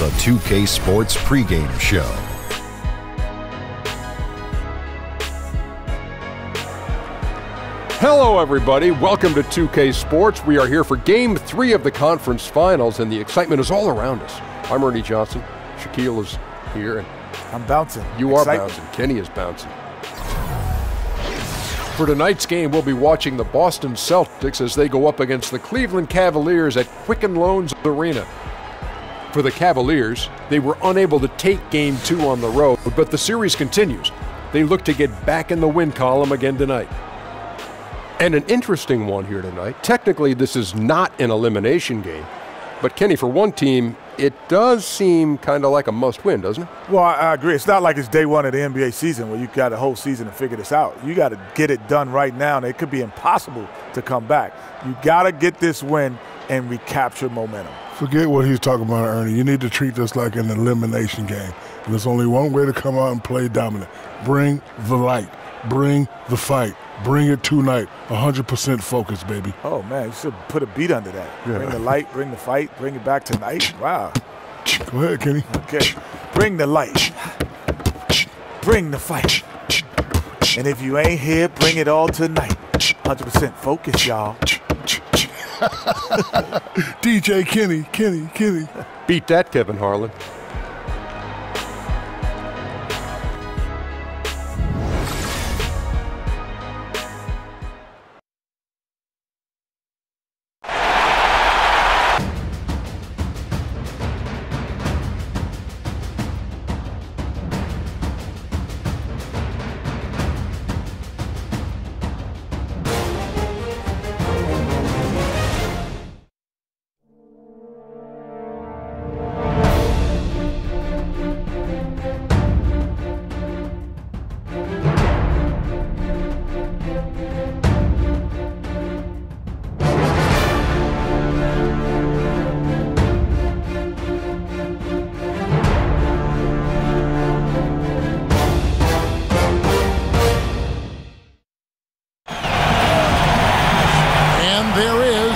the 2K Sports pregame show. Hello, everybody. Welcome to 2K Sports. We are here for Game 3 of the conference finals, and the excitement is all around us. I'm Ernie Johnson. Shaquille is here. And I'm bouncing. You are bouncing. Kenny is bouncing. For tonight's game, we'll be watching the Boston Celtics as they go up against the Cleveland Cavaliers at Quicken Arena. For the Cavaliers, they were unable to take Game 2 on the road, but the series continues. They look to get back in the win column again tonight. And an interesting one here tonight. Technically, this is not an elimination game. But, Kenny, for one team, it does seem kind of like a must-win, doesn't it? Well, I agree. It's not like it's day one of the NBA season where you've got a whole season to figure this out. You got to get it done right now, and it could be impossible to come back. You got to get this win and recapture momentum. Forget what he's talking about, Ernie. You need to treat this like an elimination game. And there's only one way to come out and play dominant. Bring the light. Bring the fight. Bring it tonight. 100% focus, baby. Oh, man, you should put a beat under that. Yeah. Bring the light, bring the fight, bring it back tonight. Wow. Go ahead, Kenny. Okay. Bring the light. Bring the fight. And if you ain't here, bring it all tonight. 100% focus, y'all. DJ Kenny. Beat that, Kevin Harlan.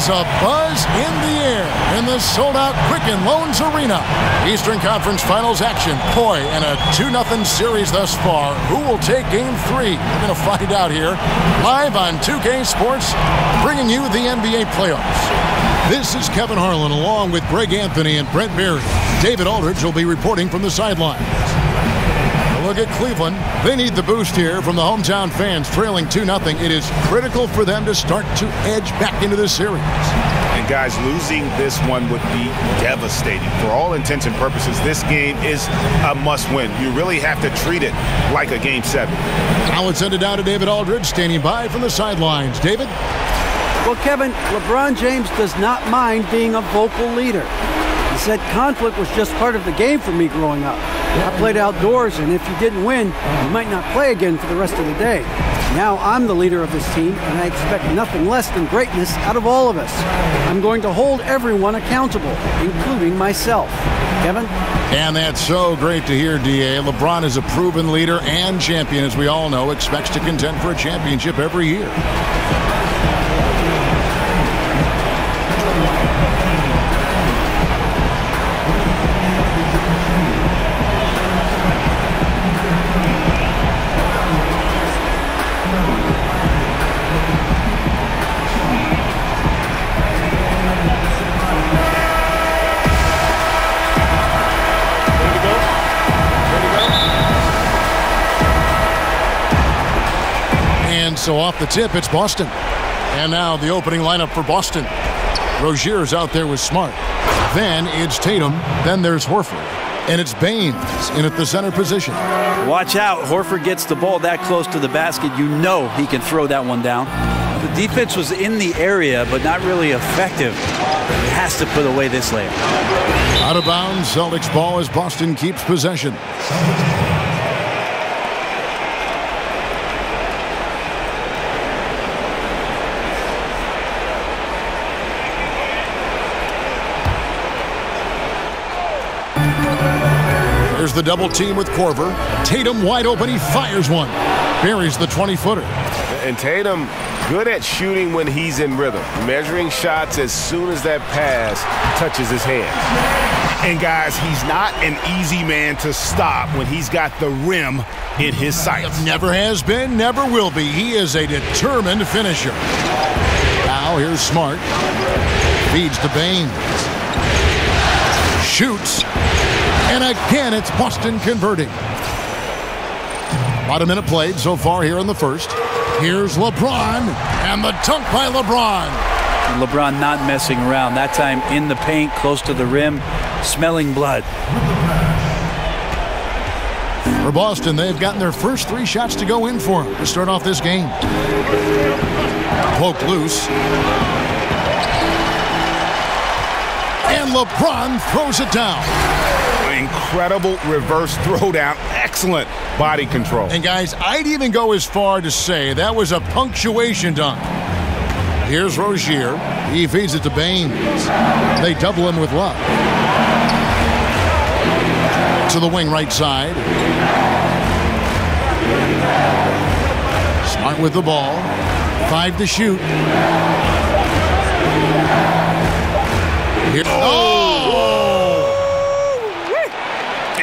A buzz in the air in the sold-out Quicken Arena. Eastern Conference Finals action. Boy, and a 2-0 series thus far. Who will take Game 3? We're going to find out here live on 2K Sports, bringing you the NBA playoffs. This is Kevin Harlan along with Greg Anthony and Brent Berry. David Aldridge will be reporting from the sidelines. Look at Cleveland. They need the boost here from the hometown fans, trailing 2-0. It is critical for them to start to edge back into this series. And guys, losing this one would be devastating. For all intents and purposes, this game is a must-win. You really have to treat it like a Game 7. Now let's send it down to David Aldridge, standing by from the sidelines. David? Well, Kevin, LeBron James does not mind being a vocal leader. He said conflict was just part of the game for me growing up. I played outdoors, and if you didn't win, you might not play again for the rest of the day. Now I'm the leader of this team, and I expect nothing less than greatness out of all of us. I'm going to hold everyone accountable, including myself. Kevin? And that's so great to hear, D.A. LeBron is a proven leader and champion, as we all know, expects to contend for a championship every year. So off the tip, it's Boston. And now the opening lineup for Boston. Rozier's out there with Smart. Then it's Tatum. Then there's Horford. And it's Baines in at the center position. Watch out. Horford gets the ball that close to the basket. You know he can throw that one down. The defense was in the area, but not really effective. He has to put away this layup. Out of bounds, Celtics ball as Boston keeps possession. There's the double team with Korver. Tatum wide open. He fires one. Buries the 20-footer. And Tatum Good at shooting when he's in rhythm, measuring shots as soon as that pass touches his hands. And guys, he's not an easy man to stop when he's got the rim in his sights. Never has been, never will be. He is a determined finisher. Now here's Smart. Feeds to Baines. Shoots. And again, it's Boston converting. About a minute played so far here in the first. Here's LeBron, and the dunk by LeBron. LeBron not messing around. That time in the paint, close to the rim, smelling blood. For Boston, they've gotten their first 3 shots to go in for him to start off this game. Poke loose. And LeBron throws it down. Incredible reverse throwdown. Excellent body control. And guys, I'd even go as far to say that was a punctuation dunk. Here's Rozier. He feeds it to Baines. They double him with Love. To the wing right side. Smart with the ball. 5 to shoot. Here.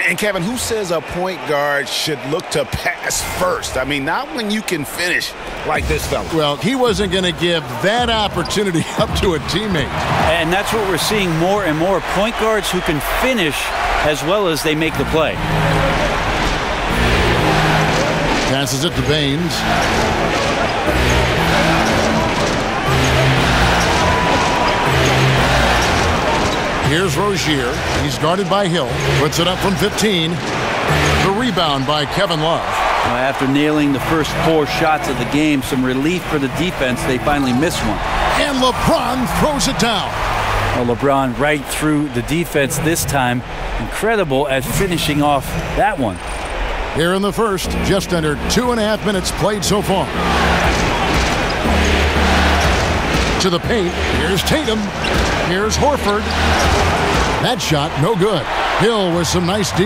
And Kevin, who says a point guard should look to pass first? I mean, not when you can finish like this fella. Well, he wasn't going to give that opportunity up to a teammate. And that's what we're seeing more and more. Point guards who can finish as well as they make the play. Passes it to Baines. Here's Rozier. He's guarded by Hill. Puts it up from 15. The rebound by Kevin Love. Well, after nailing the first 4 shots of the game, some relief for the defense. They finally missed one. And LeBron throws it down. Well, LeBron right through the defense this time. Incredible at finishing off that one. Here in the first, just under 2.5 minutes played so far. To the paint. Here's Tatum. Here's Horford. That shot, no good. Hill with some nice D.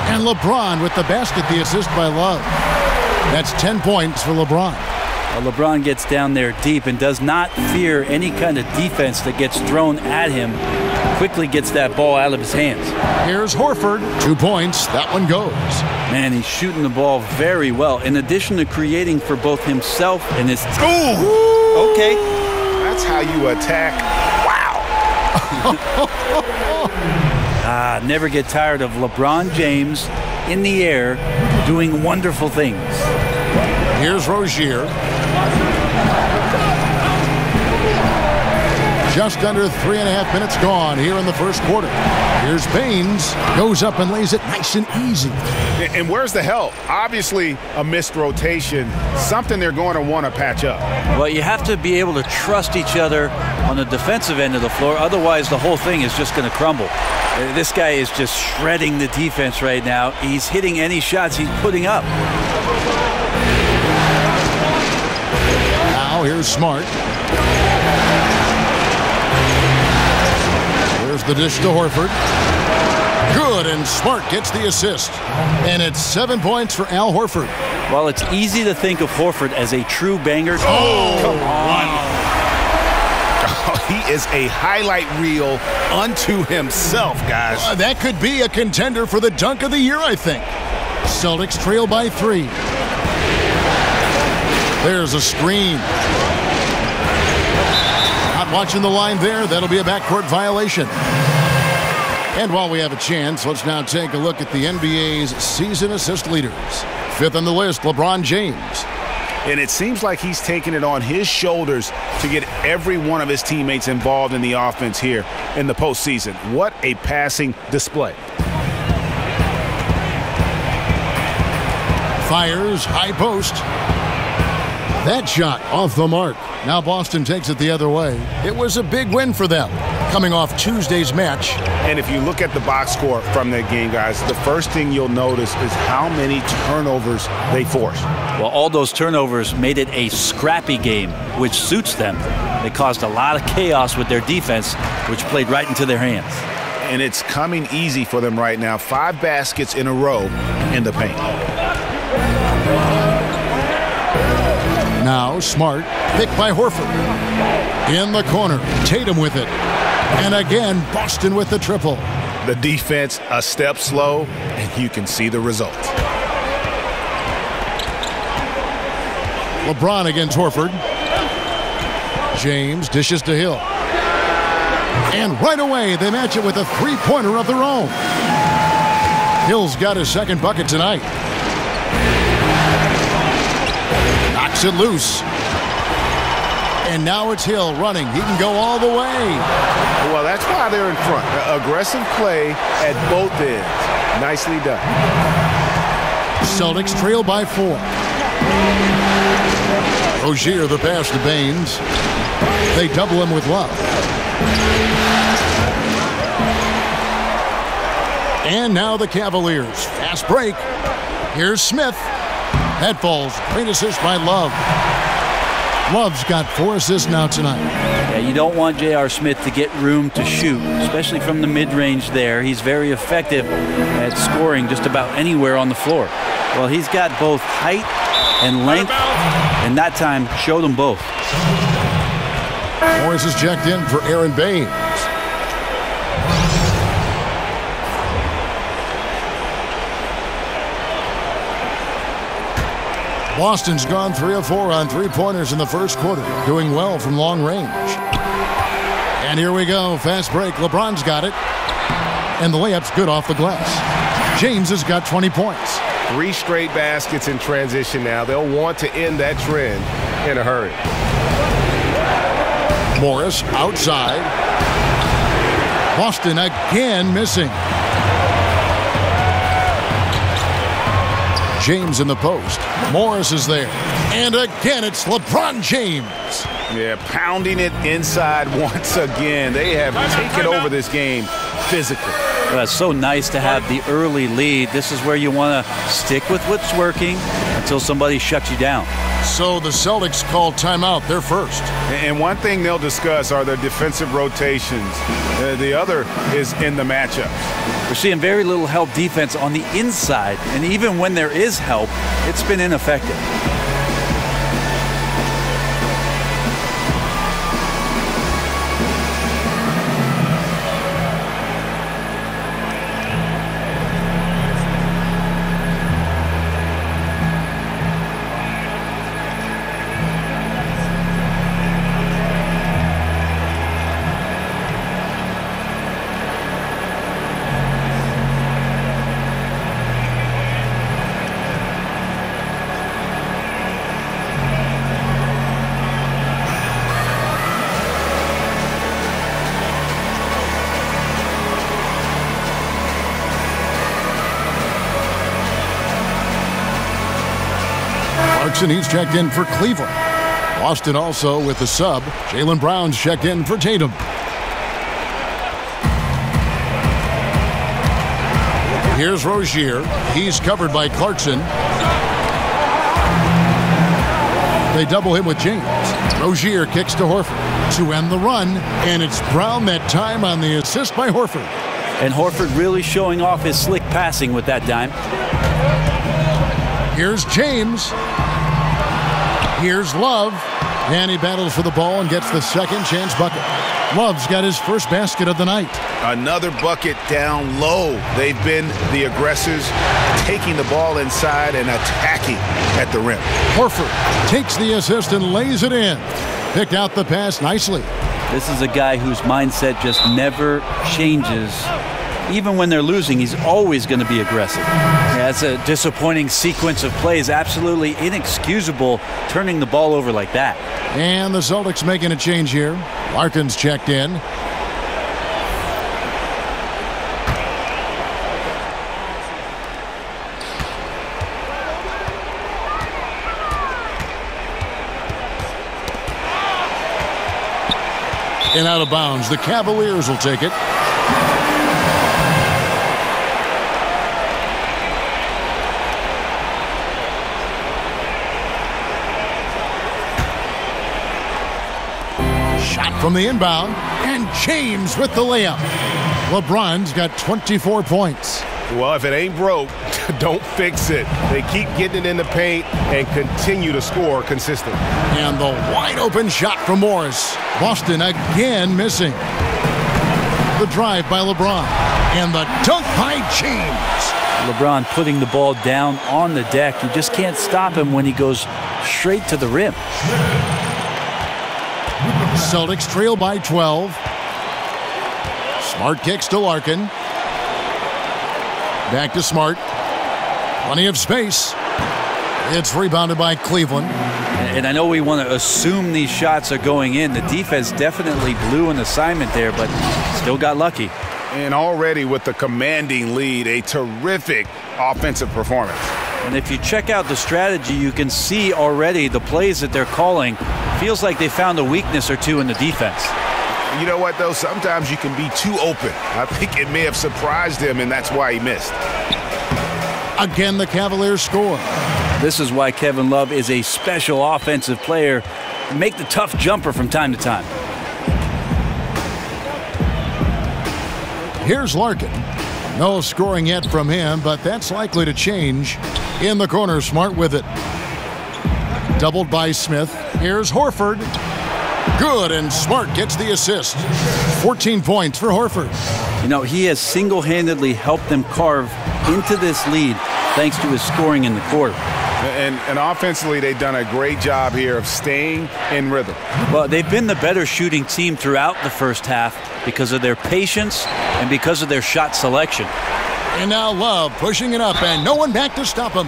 And LeBron with the basket, the assist by Love. That's 10 points for LeBron. Well, LeBron gets down there deep and does not fear any kind of defense that gets thrown at him. Quickly gets that ball out of his hands. Here's Horford. 2 points. That one goes. Man, he's shooting the ball very well. In addition to creating for both himself and his team. Ooh! Okay. That's how you attack. Wow! Never get tired of LeBron James in the air doing wonderful things. Here's Rozier. Just under 3.5 minutes gone here in the first quarter. Here's Baines. Goes up and lays it nice and easy. And where's the help? Obviously a missed rotation. Something they're going to want to patch up. Well, you have to be able to trust each other on the defensive end of the floor. Otherwise, the whole thing is just going to crumble. This guy is just shredding the defense right now. He's hitting any shots he's putting up. Now here's Smart. Here's the dish to Horford. Good, and Smart gets the assist. And it's 7 points for Al Horford. Well, it's easy to think of Horford as a true banger. Oh, come on. Oh, he is a highlight reel unto himself, guys. That could be a contender for the dunk of the year, I think. Celtics trail by 3. There's a screen. Not watching the line there. That'll be a backcourt violation. And while we have a chance, let's now take a look at the NBA's season assist leaders. 5th on the list, LeBron James. And it seems like he's taking it on his shoulders to get every one of his teammates involved in the offense here in the postseason. What a passing display. Fires, high post. That shot off the mark. Now Boston takes it the other way. It was a big win for them, coming off Tuesday's match. And if you look at the box score from that game, guys, the first thing you'll notice is how many turnovers they forced. Well, all those turnovers made it a scrappy game, which suits them. They caused a lot of chaos with their defense, which played right into their hands. And it's coming easy for them right now. 5 baskets in a row in the paint. Now Smart, picked by Horford. In the corner, Tatum with it. And again, Boston with the triple. The defense a step slow, and you can see the result. LeBron against Horford. James dishes to Hill. And right away, they match it with a three-pointer of their own. Hill's got his second bucket tonight. Knocks it loose. And now it's Hill running. He can go all the way. Well, that's why they're in front. Aggressive play at both ends. Nicely done. Celtics trail by 4. Rozier the pass to Baines. They double him with Love. And now the Cavaliers. Fast break. Here's Smith. That falls. Great assist by Love. Love's got 4 assists now tonight. Yeah, you don't want J.R. Smith to get room to shoot, especially from the mid-range there. He's very effective at scoring just about anywhere on the floor. Well, he's got both height and length, and that time showed them both. Morris is checked in for Aaron Baines. Boston's gone 3 of 4 on three-pointers in the first quarter, doing well from long range. And here we go, fast break. LeBron's got it. And the layup's good off the glass. James has got 20 points. 3 straight baskets in transition now. They'll want to end that trend in a hurry. Morris outside. Boston again missing. James in the post. Morris is there. And again, it's LeBron James. Yeah, pounding it inside once again. They have taken over this game physically. Well, it's so nice to have the early lead. This is where you want to stick with what's working until somebody shuts you down. So the Celtics call timeout. They're first. And one thing they'll discuss are their defensive rotations. The other is in the matchup. We're seeing very little help defense on the inside, and even when there is help, it's been ineffective. He's checked in for Cleveland. Boston also with the sub. Jaylen Brown's checked in for Tatum. Here's Rozier. He's covered by Clarkson. They double him with James. Rozier kicks to Horford to end the run, and it's Brown that time on the assist by Horford. And Horford really showing off his slick passing with that dime. Here's James. Here's Love, and he battles for the ball and gets the second chance bucket. Love's got his first basket of the night. Another bucket down low. They've been the aggressors, taking the ball inside and attacking at the rim. Horford takes the assist and lays it in. Picked out the pass nicely. This is a guy whose mindset just never changes. Even when they're losing, he's always going to be aggressive. Yeah, it's a disappointing sequence of plays. Absolutely inexcusable turning the ball over like that. And the Celtics making a change here. Larkin's checked in. And out of bounds. The Cavaliers will take it. From the inbound, and James with the layup. LeBron's got 24 points. Well, if it ain't broke, don't fix it. They keep getting it in the paint and continue to score consistently. And the wide open shot from Morris. Boston again missing. The drive by LeBron. And the dunk by James. LeBron putting the ball down on the deck. You just can't stop him when he goes straight to the rim. Celtics trail by 12. Smart kicks to Larkin. Back to Smart. Plenty of space. It's rebounded by Cleveland. And I know we want to assume these shots are going in. The defense definitely blew an assignment there, but still got lucky. And already with the commanding lead, a terrific offensive performance. And if you check out the strategy, you can see already the plays that they're calling. Feels like they found a weakness or two in the defense. You know what, though? Sometimes you can be too open. I think it may have surprised him, and that's why he missed. Again, the Cavaliers score. This is why Kevin Love is a special offensive player. Make the tough jumper from time to time. Here's Larkin. No scoring yet from him, but that's likely to change. In the corner, Smart with it. Doubled by Smith. Here's Horford. Good, and Smart gets the assist. 14 points for Horford. You know, he has single-handedly helped them carve into this lead thanks to his scoring in the quarter. And offensively, they've done a great job here of staying in rhythm. Well, they've been the better shooting team throughout the first half because of their patience and because of their shot selection. And now Love pushing it up, and no one back to stop him.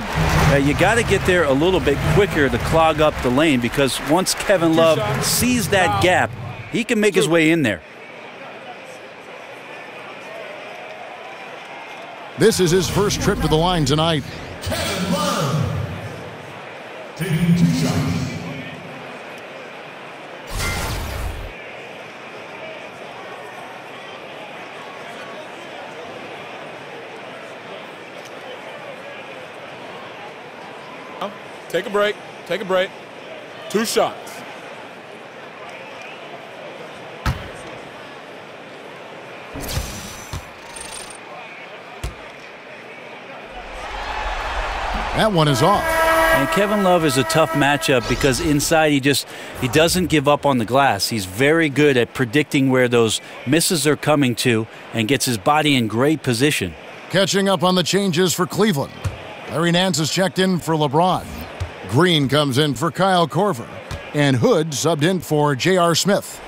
You got to get there a little bit quicker to clog up the lane, because once Kevin Love sees that gap, he can make his way in there. This is his first trip to the line tonight. Kevin Love taking 2 shots. Take a break. Take a break. 2 shots. That one is off. And Kevin Love is a tough matchup because inside he doesn't give up on the glass. He's very good at predicting where those misses are coming to and gets his body in great position. Catching up on the changes for Cleveland. Larry Nance is checked in for LeBron. Green comes in for Kyle Korver. And Hood subbed in for J.R. Smith.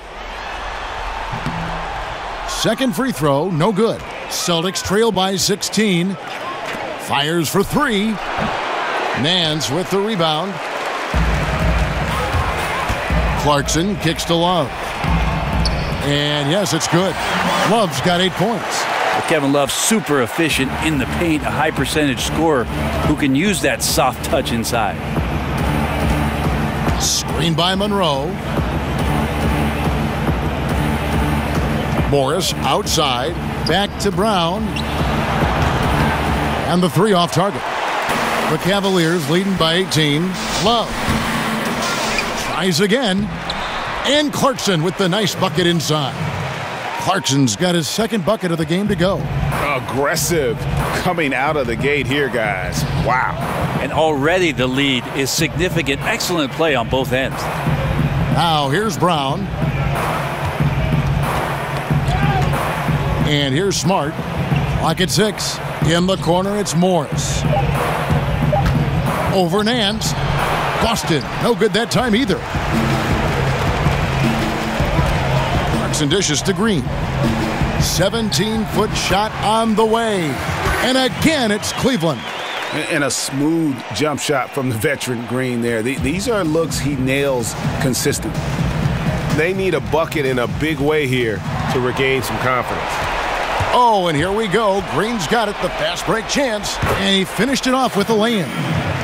Second free throw, no good. Celtics trail by 16. Fires for 3. Nance with the rebound. Clarkson kicks to Love. And yes, it's good. Love's got 8 points. Kevin Love super efficient in the paint, a high percentage scorer who can use that soft touch inside. Screen by Monroe. Morris outside, back to Brown. And the 3 off target. The Cavaliers leading by 18. Love tries again. And Clarkson with the nice bucket inside. Clarkson's got his second bucket of the game to go. Aggressive coming out of the gate here, guys. Wow. And already the lead is significant. Excellent play on both ends. Now here's Brown. And here's Smart. Lock at 6. In the corner, it's Morris. Over Nance. Boston. No good that time either. Clarkson dishes to Green. 17-foot shot on the way. And again, it's Cleveland. And a smooth jump shot from the veteran Green there. These are looks he nails consistently. They need a bucket in a big way here to regain some confidence. Oh, and here we go. Green's got it, the fast break chance. And he finished it off with a lay-in.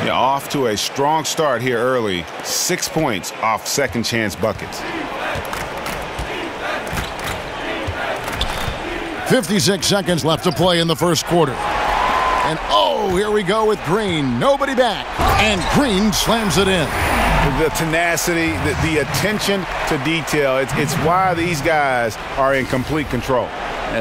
Yeah, off to a strong start here early. 6 points off second chance buckets. 56 seconds left to play in the first quarter. And oh, here we go with Green. Nobody back. And Green slams it in. The tenacity, the attention to detail. It's why these guys are in complete control.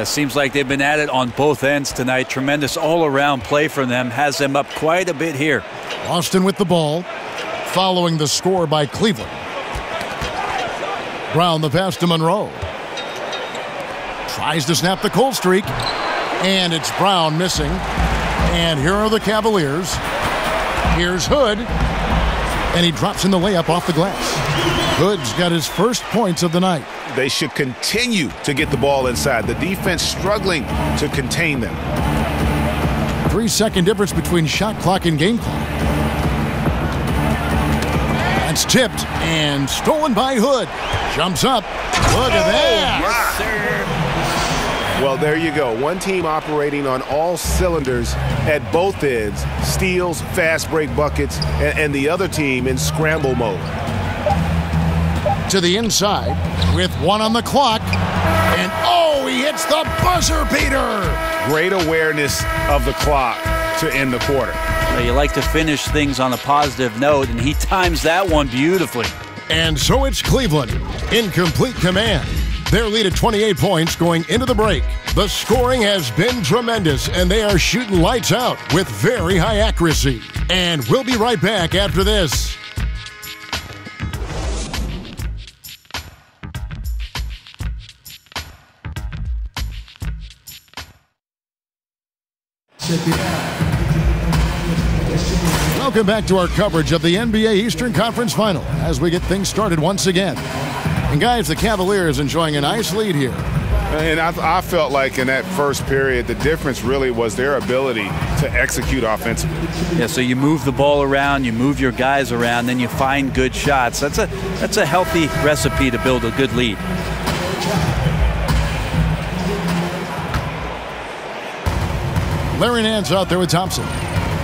Seems like they've been at it on both ends tonight. Tremendous all-around play from them. Has them up quite a bit here. Boston with the ball, following the score by Cleveland. Brown the pass to Monroe. Tries to snap the cold streak, and it's Brown missing. And here are the Cavaliers. Here's Hood, and he drops in the layup off the glass. Hood's got his first points of the night. They should continue to get the ball inside. The defense struggling to contain them. 3-second difference between shot clock and game clock. That's tipped and stolen by Hood. Jumps up. Look at that. Yes, sir. Well, there you go. One team operating on all cylinders at both ends. Steals, fast break buckets, and the other team in scramble mode. To the inside with 1 on the clock. And oh, he hits the buzzer beater. Great awareness of the clock to end the quarter. Well, you like to finish things on a positive note, and he times that one beautifully. And so it's Cleveland in complete command. Their lead at 28 points going into the break. The scoring has been tremendous, and they are shooting lights out with very high accuracy. And we'll be right back after this. Welcome back to our coverage of the NBA Eastern Conference Final as we get things started once again. And guys, the Cavaliers enjoying a nice lead here. And I felt like in that first period, the difference really was their ability to execute offensively. Yeah, so you move the ball around, you move your guys around, then you find good shots. That's a healthy recipe to build a good lead. Larry Nance out there with Thompson.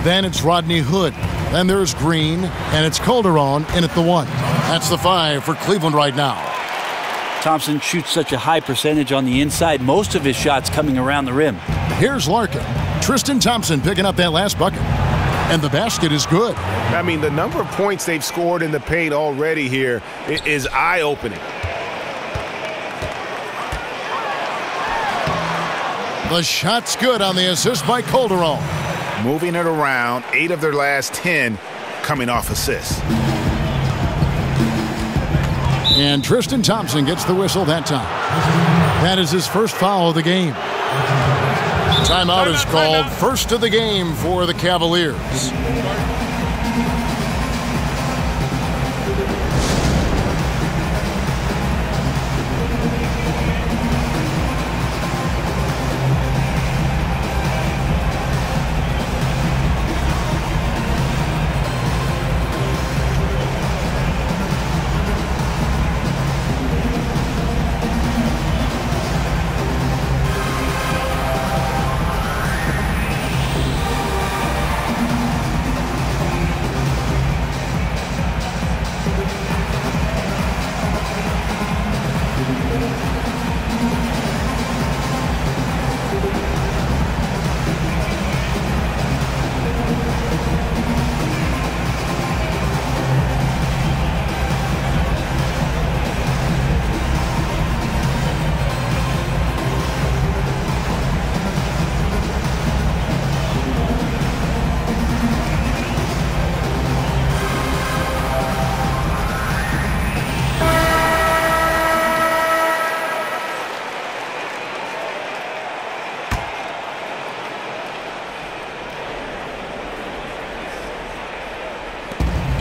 Then it's Rodney Hood. Then there's Green, and it's Calderon in at the 1. That's the 5 for Cleveland right now. Thompson shoots such a high percentage on the inside. Most of his shots coming around the rim. Here's Larkin. Tristan Thompson picking up that last bucket. And the basket is good. I mean, the number of points they've scored in the paint already here is eye-opening. The shot's good on the assist by Calderon. Moving it around, 8 of their last 10 coming off assists. And Tristan Thompson gets the whistle that time. That is his first foul of the game. Timeout is called. First of the game for the Cavaliers.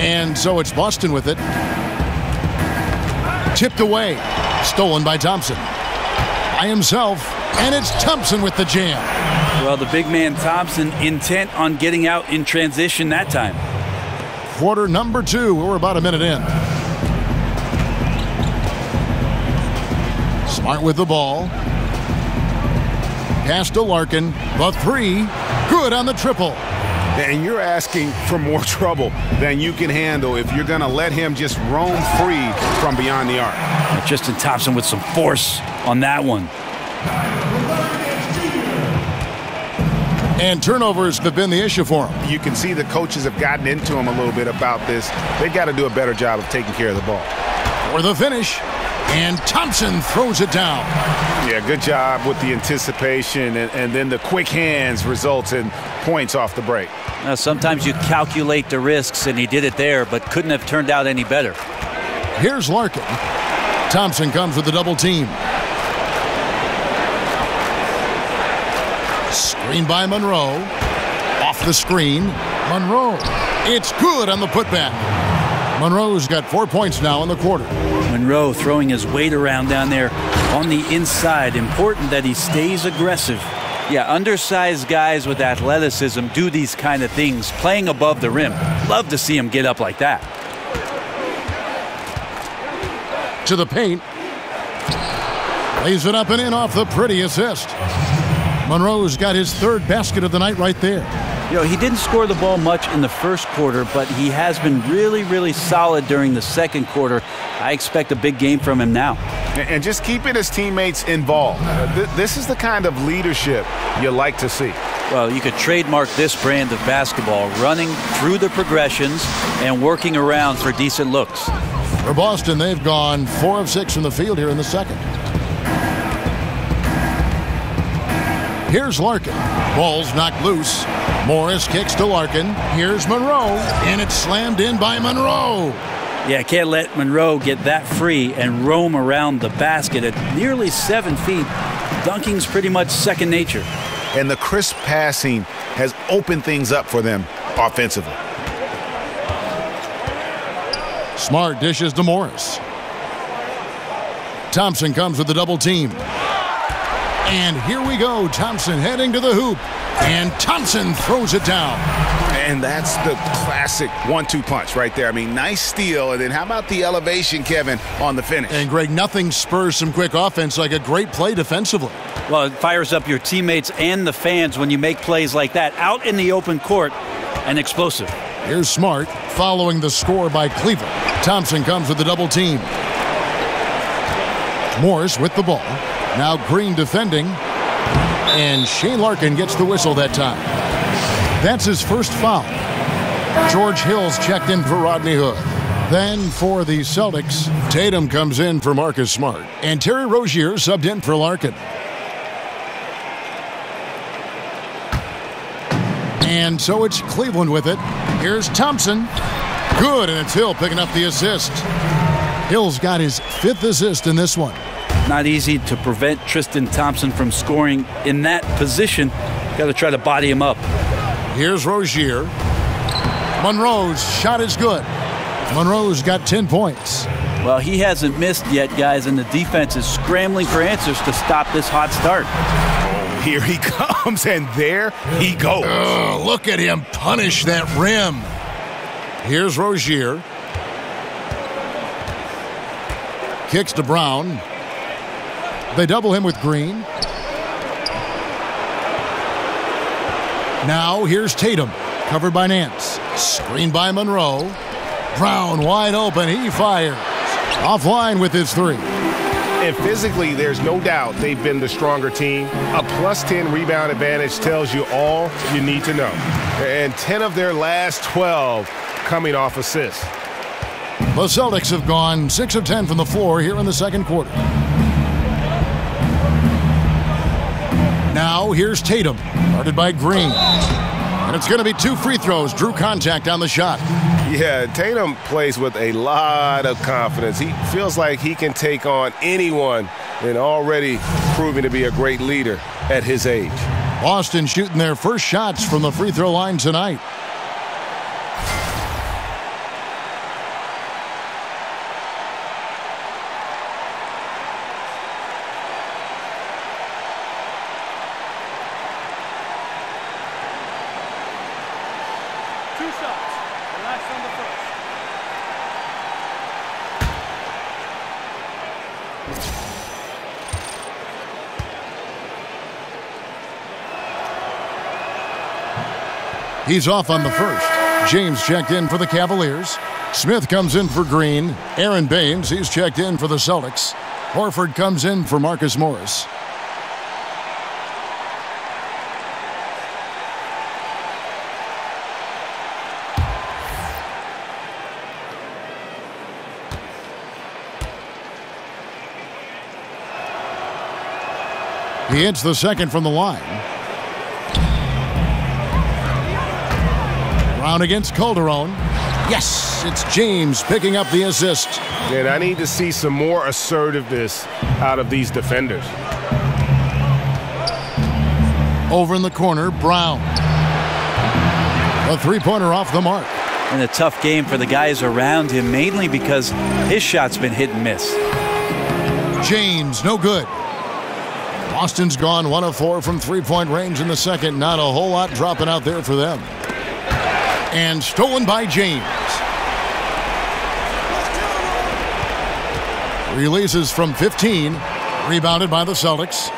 And so it's Boston with it. Tipped away. Stolen by Thompson. By himself. And it's Thompson with the jam. Well, the big man Thompson intent on getting out in transition that time. Quarter number 2. We're about a minute in. Smart with the ball. Pass to Larkin. The 3. Good on the triple. And you're asking for more trouble than you can handle if you're going to let him just roam free from beyond the arc. Tristan Thompson with some force on that one. And turnovers have been the issue for him. You can see the coaches have gotten into him a little bit about this. They've got to do a better job of taking care of the ball. for the finish. And Thompson throws it down. Yeah, good job with the anticipation, and then the quick hands results in points off the break. Now, sometimes you calculate the risks, and he did it there, but couldn't have turned out any better. Here's Larkin. Thompson comes with the double team. Screen by Monroe. Off the screen. Monroe. It's good on the putback. Monroe's got 4 points now in the quarter. Monroe throwing his weight around down there on the inside. Important that he stays aggressive. Yeah, undersized guys with athleticism do these kind of things, playing above the rim. Love to see him get up like that. To the paint. Lays it up and in off the pretty assist. Monroe's got his third basket of the night right there. You know, he didn't score the ball much in the first quarter, but he has been really, really solid during the second quarter. I expect a big game from him now. And just keeping his teammates involved. This is the kind of leadership you like to see. Well, you could trademark this brand of basketball, running through the progressions and working around for decent looks. For Boston, they've gone 4 of 6 from the field here in the second. Here's Larkin. Ball's knocked loose. Morris kicks to Larkin. Here's Monroe, and it's slammed in by Monroe. Yeah, can't let Monroe get that free and roam around the basket at nearly 7 feet. Dunking's pretty much second nature. And the crisp passing has opened things up for them offensively. Smart dishes to Morris. Thompson comes with the double team. And here we go. Thompson heading to the hoop. And Thompson throws it down. And that's the classic 1-2 punch right there. I mean, nice steal. And then how about the elevation, Kevin, on the finish? And, Greg, nothing spurs some quick offense like a great play defensively. Well, it fires up your teammates and the fans when you make plays like that out in the open court and explosive. Here's Smart following the score by Cleveland. Thompson comes with the double team. Morris with the ball. Now Green defending. And Shane Larkin gets the whistle that time. That's his first foul. George Hill's checked in for Rodney Hood. Then for the Celtics, Tatum comes in for Marcus Smart. And Terry Rozier subbed in for Larkin. And so it's Cleveland with it. Here's Thompson. Good, and it's Hill picking up the assist. Hill's got his 5th assist in this one. Not easy to prevent Tristan Thompson from scoring in that position. Got to try to body him up. Here's Rozier. Monroe's shot is good. Monroe's got 10 points. Well, he hasn't missed yet, guys, and the defense is scrambling for answers to stop this hot start. Oh, here he comes, and there he goes. Look at him punish that rim. Here's Rozier. Kicks to Brown. They double him with Green. Now here's Tatum, covered by Nance. Screened by Monroe. Brown wide open, he fires. Offline with his 3. And physically, there's no doubt they've been the stronger team. A +10 rebound advantage tells you all you need to know. And 10 of their last 12 coming off assists. The Celtics have gone 6 of 10 from the floor here in the second quarter. Now here's Tatum, guarded by Green. And it's going to be 2 free throws. Drew contact on the shot. Yeah, Tatum plays with a lot of confidence. He feels like he can take on anyone and already proving to be a great leader at his age. Boston shooting their first shots from the free throw line tonight. He's off on the first. James checked in for the Cavaliers. Smith comes in for Green. Aaron Baines, he's checked in for the Celtics. Horford comes in for Marcus Morris. He hits the second from the line. Brown against Calderon. Yes, it's James picking up the assist. And I need to see some more assertiveness out of these defenders. Over in the corner, Brown. A three-pointer off the mark. And a tough game for the guys around him, mainly because his shot's been hit and miss. James, no good. Boston's gone 1 of 4 from three-point range in the second. Not a whole lot dropping out there for them. And stolen by James. Releases from 15. Rebounded by the Celtics.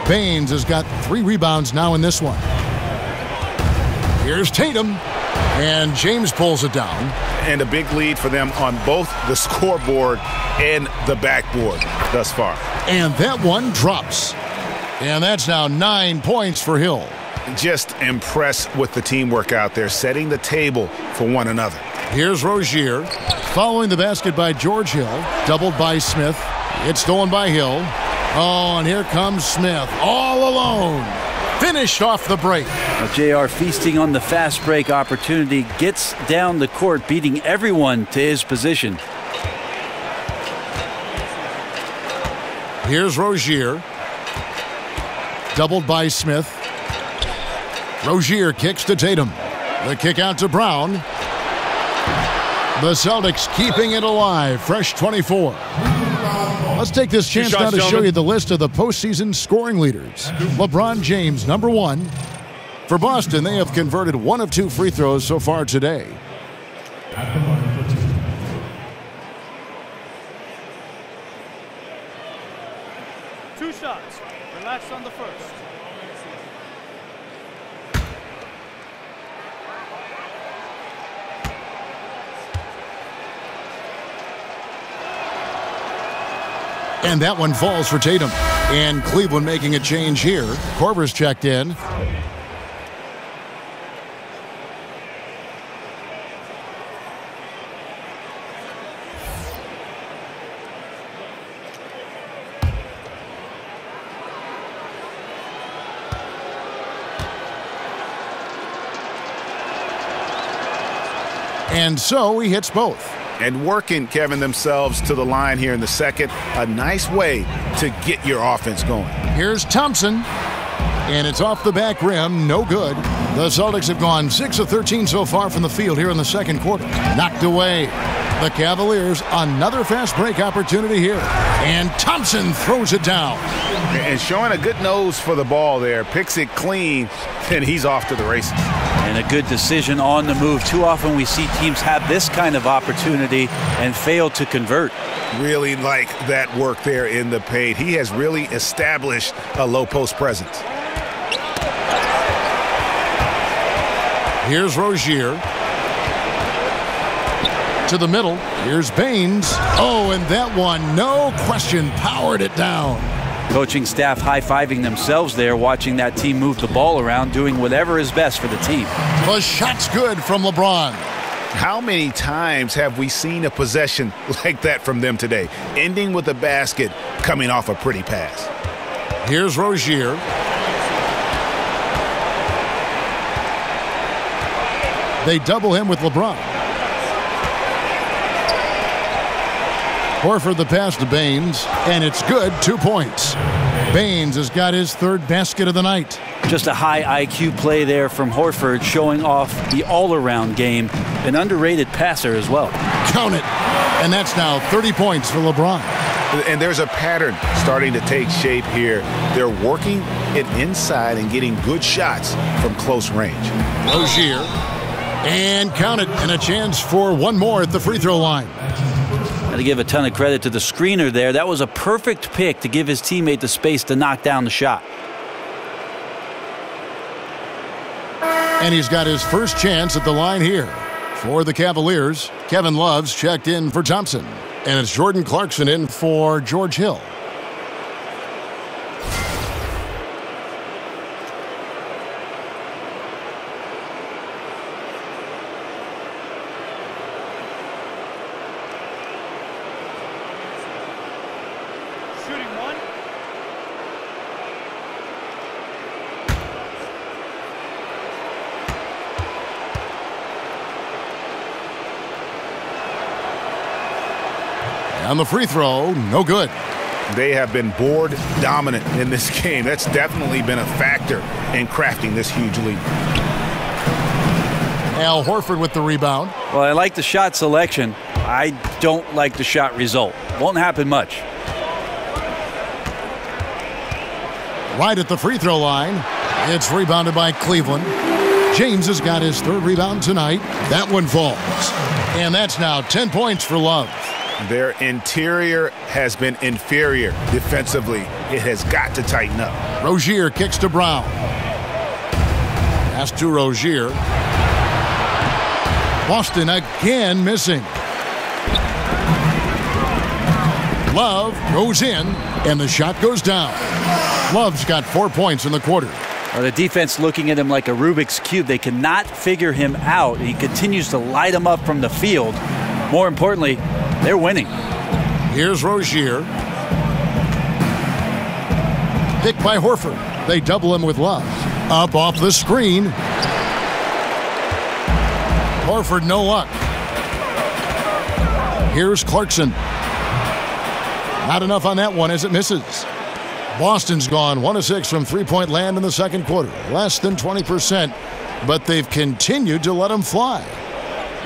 Baines has got 3 rebounds now in this one. Here's Tatum. And James pulls it down. And a big lead for them on both the scoreboard and the backboard thus far. And that one drops. And that's now 9 points for Hill. Just impressed with the teamwork out there, setting the table for one another. Here's Rozier. Following the basket by George Hill. Doubled by Smith. It's stolen by Hill. Oh, and here comes Smith. All alone. Finished off the break. Now, JR feasting on the fast break opportunity. Gets down the court, beating everyone to his position. Here's Rozier. Doubled by Smith. Rozier kicks to Tatum. The kick out to Brown. The Celtics keeping it alive. Fresh 24. Let's take this chance now to show you the list of the postseason scoring leaders. LeBron James, number 1. For Boston, they have converted 1 of 2 free throws so far today. At the line for 2. Two shots. Relax on the first. And that one falls for Tatum. And Cleveland making a change here. Korver's checked in. And so he hits both. And working, Kevin, themselves to the line here in the second. A nice way to get your offense going. Here's Thompson. And it's off the back rim. No good. The Celtics have gone 6 of 13 so far from the field here in the second quarter. Knocked away. The Cavaliers, another fast break opportunity here. And Thompson throws it down. And showing a good nose for the ball there. Picks it clean, and he's off to the races. And a good decision on the move. Too often we see teams have this kind of opportunity and fail to convert. Really like that work there in the paint. He has really established a low post presence. Here's Rozier. To the middle. Here's Baines. Oh, and that one, no question, powered it down. Coaching staff high-fiving themselves there, watching that team move the ball around, doing whatever is best for the team. The shot's good from LeBron. How many times have we seen a possession like that from them today, ending with a basket coming off a pretty pass? Here's Rozier. They double him with LeBron. Horford the pass to Baines, and it's good, 2 points. Baines has got his 3rd basket of the night. Just a high IQ play there from Horford, showing off the all-around game. An underrated passer as well. Count it. And that's now 30 points for LeBron. And there's a pattern starting to take shape here. They're working it inside and getting good shots from close range. Rozier. And count it. And a chance for one more at the free throw line. Got to give a ton of credit to the screener there. That was a perfect pick to give his teammate the space to knock down the shot. And he's got his first chance at the line here. For the Cavaliers, Kevin Love's checked in for Thompson. And it's Jordan Clarkson in for George Hill. And the free throw, no good. They have been board dominant in this game. That's definitely been a factor in crafting this huge lead. Al Horford with the rebound. Well, I like the shot selection. I don't like the shot result. Won't happen much. Right at the free throw line. It's rebounded by Cleveland. James has got his third rebound tonight. That one falls. And that's now 10 points for Love. Their interior has been inferior defensively. It has got to tighten up. Rozier kicks to Brown. Pass to Rozier. Boston again missing. Love goes in, and the shot goes down. Love's got 4 points in the quarter. Well, the defense looking at him like a Rubik's Cube. They cannot figure him out. He continues to light him up from the field. More importantly, they're winning. Here's Rozier. Picked by Horford. They double him with Love. Up off the screen. Horford, no luck. Here's Clarkson. Not enough on that one as it misses. Boston's gone 1 of 6 from three-point land in the second quarter. Less than 20%, but they've continued to let them fly.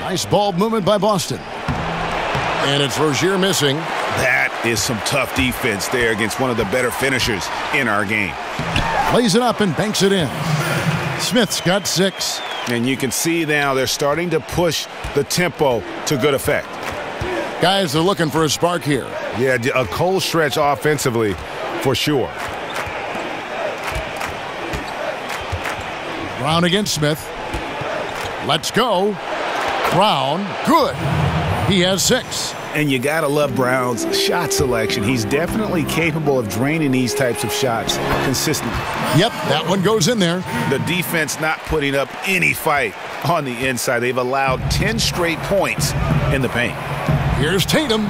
Nice ball movement by Boston. And it's Rozier missing. That is some tough defense there against one of the better finishers in our game. Lays it up and banks it in. Smith's got 6. And you can see now they're starting to push the tempo to good effect. Guys, they're looking for a spark here. Yeah, a cold stretch offensively for sure. Brown against Smith. Let's go. Brown, good. He has 6. And you got to love Brown's shot selection. He's definitely capable of draining these types of shots consistently. Yep, that one goes in there. The defense not putting up any fight on the inside. They've allowed 10 straight points in the paint. Here's Tatum.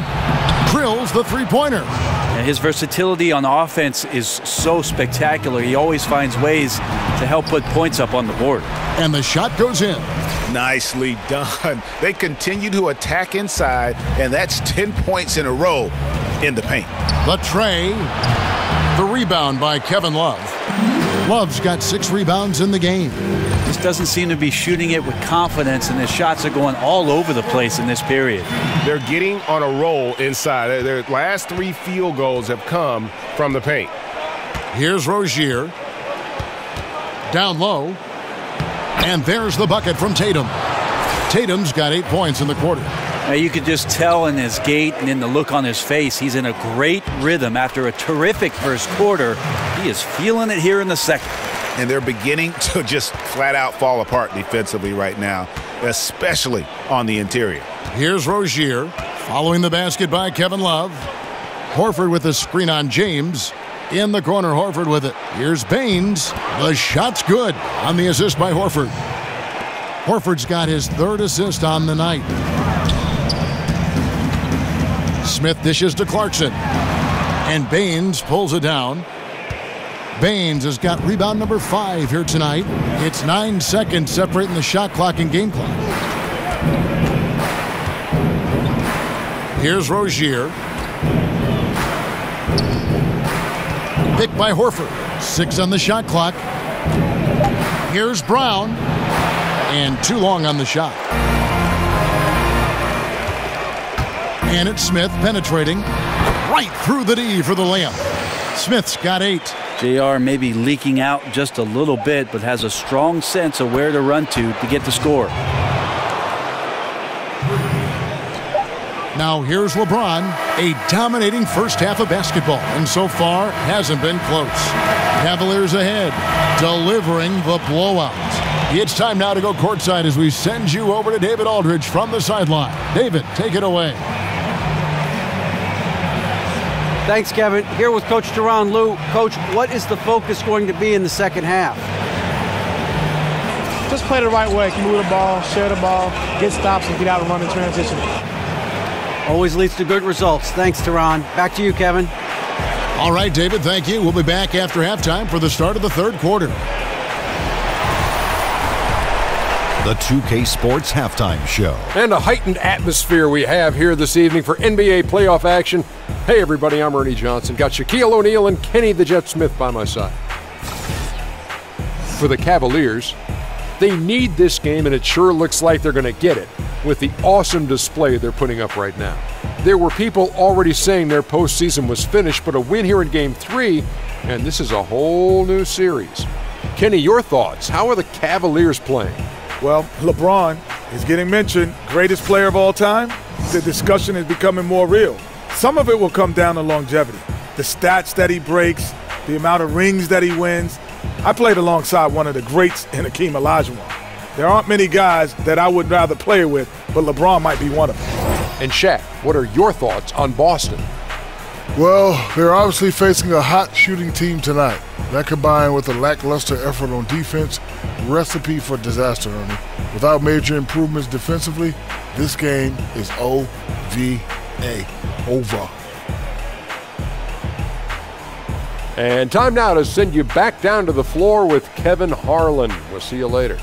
Drills the three-pointer. And his versatility on offense is so spectacular. He always finds ways to help put points up on the board. And the shot goes in. Nicely done. They continue to attack inside, and that's 10 points in a row in the paint. The tray. The rebound by Kevin Love. Love's got 6 rebounds in the game. Just doesn't seem to be shooting it with confidence, and his shots are going all over the place in this period. They're getting on a roll inside. Their last 3 field goals have come from the paint. Here's Rozier. Down low. And there's the bucket from Tatum. Tatum's got 8 points in the quarter. Now you could just tell in his gait and in the look on his face, he's in a great rhythm after a terrific first quarter. He is feeling it here in the second. And they're beginning to just flat out fall apart defensively right now, especially on the interior. Here's Rozier following the basket by Kevin Love. Horford with the screen on James. In the corner, Horford with it. Here's Baines. The shot's good on the assist by Horford. Horford's got his 3rd assist on the night. Smith dishes to Clarkson. And Baines pulls it down. Baines has got rebound number 5 here tonight. It's 9 seconds separating the shot clock and game clock. Here's Rozier. Picked by Horford. 6 on the shot clock. Here's Brown. And too long on the shot. And it's Smith penetrating right through the D for the layup. Smith's got 8. JR may be leaking out just a little bit, but has a strong sense of where to run to get the score. Now here's LeBron, a dominating first half of basketball, and so far hasn't been close. Cavaliers ahead, delivering the blowout. It's time now to go courtside as we send you over to David Aldridge from the sideline. David, take it away. Thanks, Kevin. Here with Coach Teron Lue. Coach, what is the focus going to be in the second half? Just play the right way. Move the ball, share the ball, get stops, and get out and run in transition. Always leads to good results. Thanks, Teron. Back to you, Kevin. All right, David, thank you. We'll be back after halftime for the start of the third quarter. the 2K Sports Halftime Show. And a heightened atmosphere we have here this evening for NBA playoff action. Hey everybody, I'm Ernie Johnson. Got Shaquille O'Neal and Kenny the Jet Smith by my side. For the Cavaliers, they need this game, and it sure looks like they're going to get it with the awesome display they're putting up right now. There were people already saying their postseason was finished, but a win here in Game 3, and this is a whole new series. Kenny, your thoughts? How are the Cavaliers playing? Well, LeBron is getting mentioned, greatest player of all time. The discussion is becoming more real. Some of it will come down to longevity, the stats that he breaks, the amount of rings that he wins. I played alongside one of the greats in Hakeem Olajuwon. There aren't many guys that I would rather play with, but LeBron might be one of them. And Shaq, what are your thoughts on Boston? Well, they're obviously facing a hot shooting team tonight. That combined with a lackluster effort on defense, recipe for disaster, Ernie. Without major improvements defensively, this game is OVA, over. And time now to send you back down to the floor with Kevin Harlan. We'll see you later.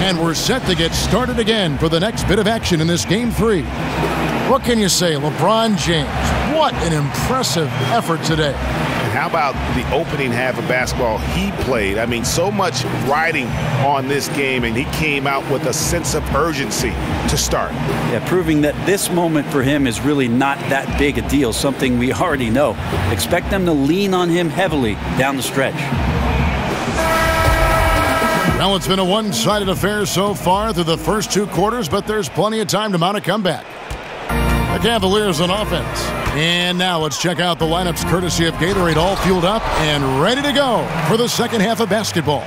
And we're set to get started again for the next bit of action in this Game 3. What can you say, LeBron James? What an impressive effort today. And how about the opening half of basketball he played? I mean, so much riding on this game, and he came out with a sense of urgency to start. Yeah, proving that this moment for him is really not that big a deal, something we already know. Expect them to lean on him heavily down the stretch. Well, it's been a one-sided affair so far through the first 2 quarters, but there's plenty of time to mount a comeback. The Cavaliers on offense. And now let's check out the lineups courtesy of Gatorade, all fueled up and ready to go for the second half of basketball.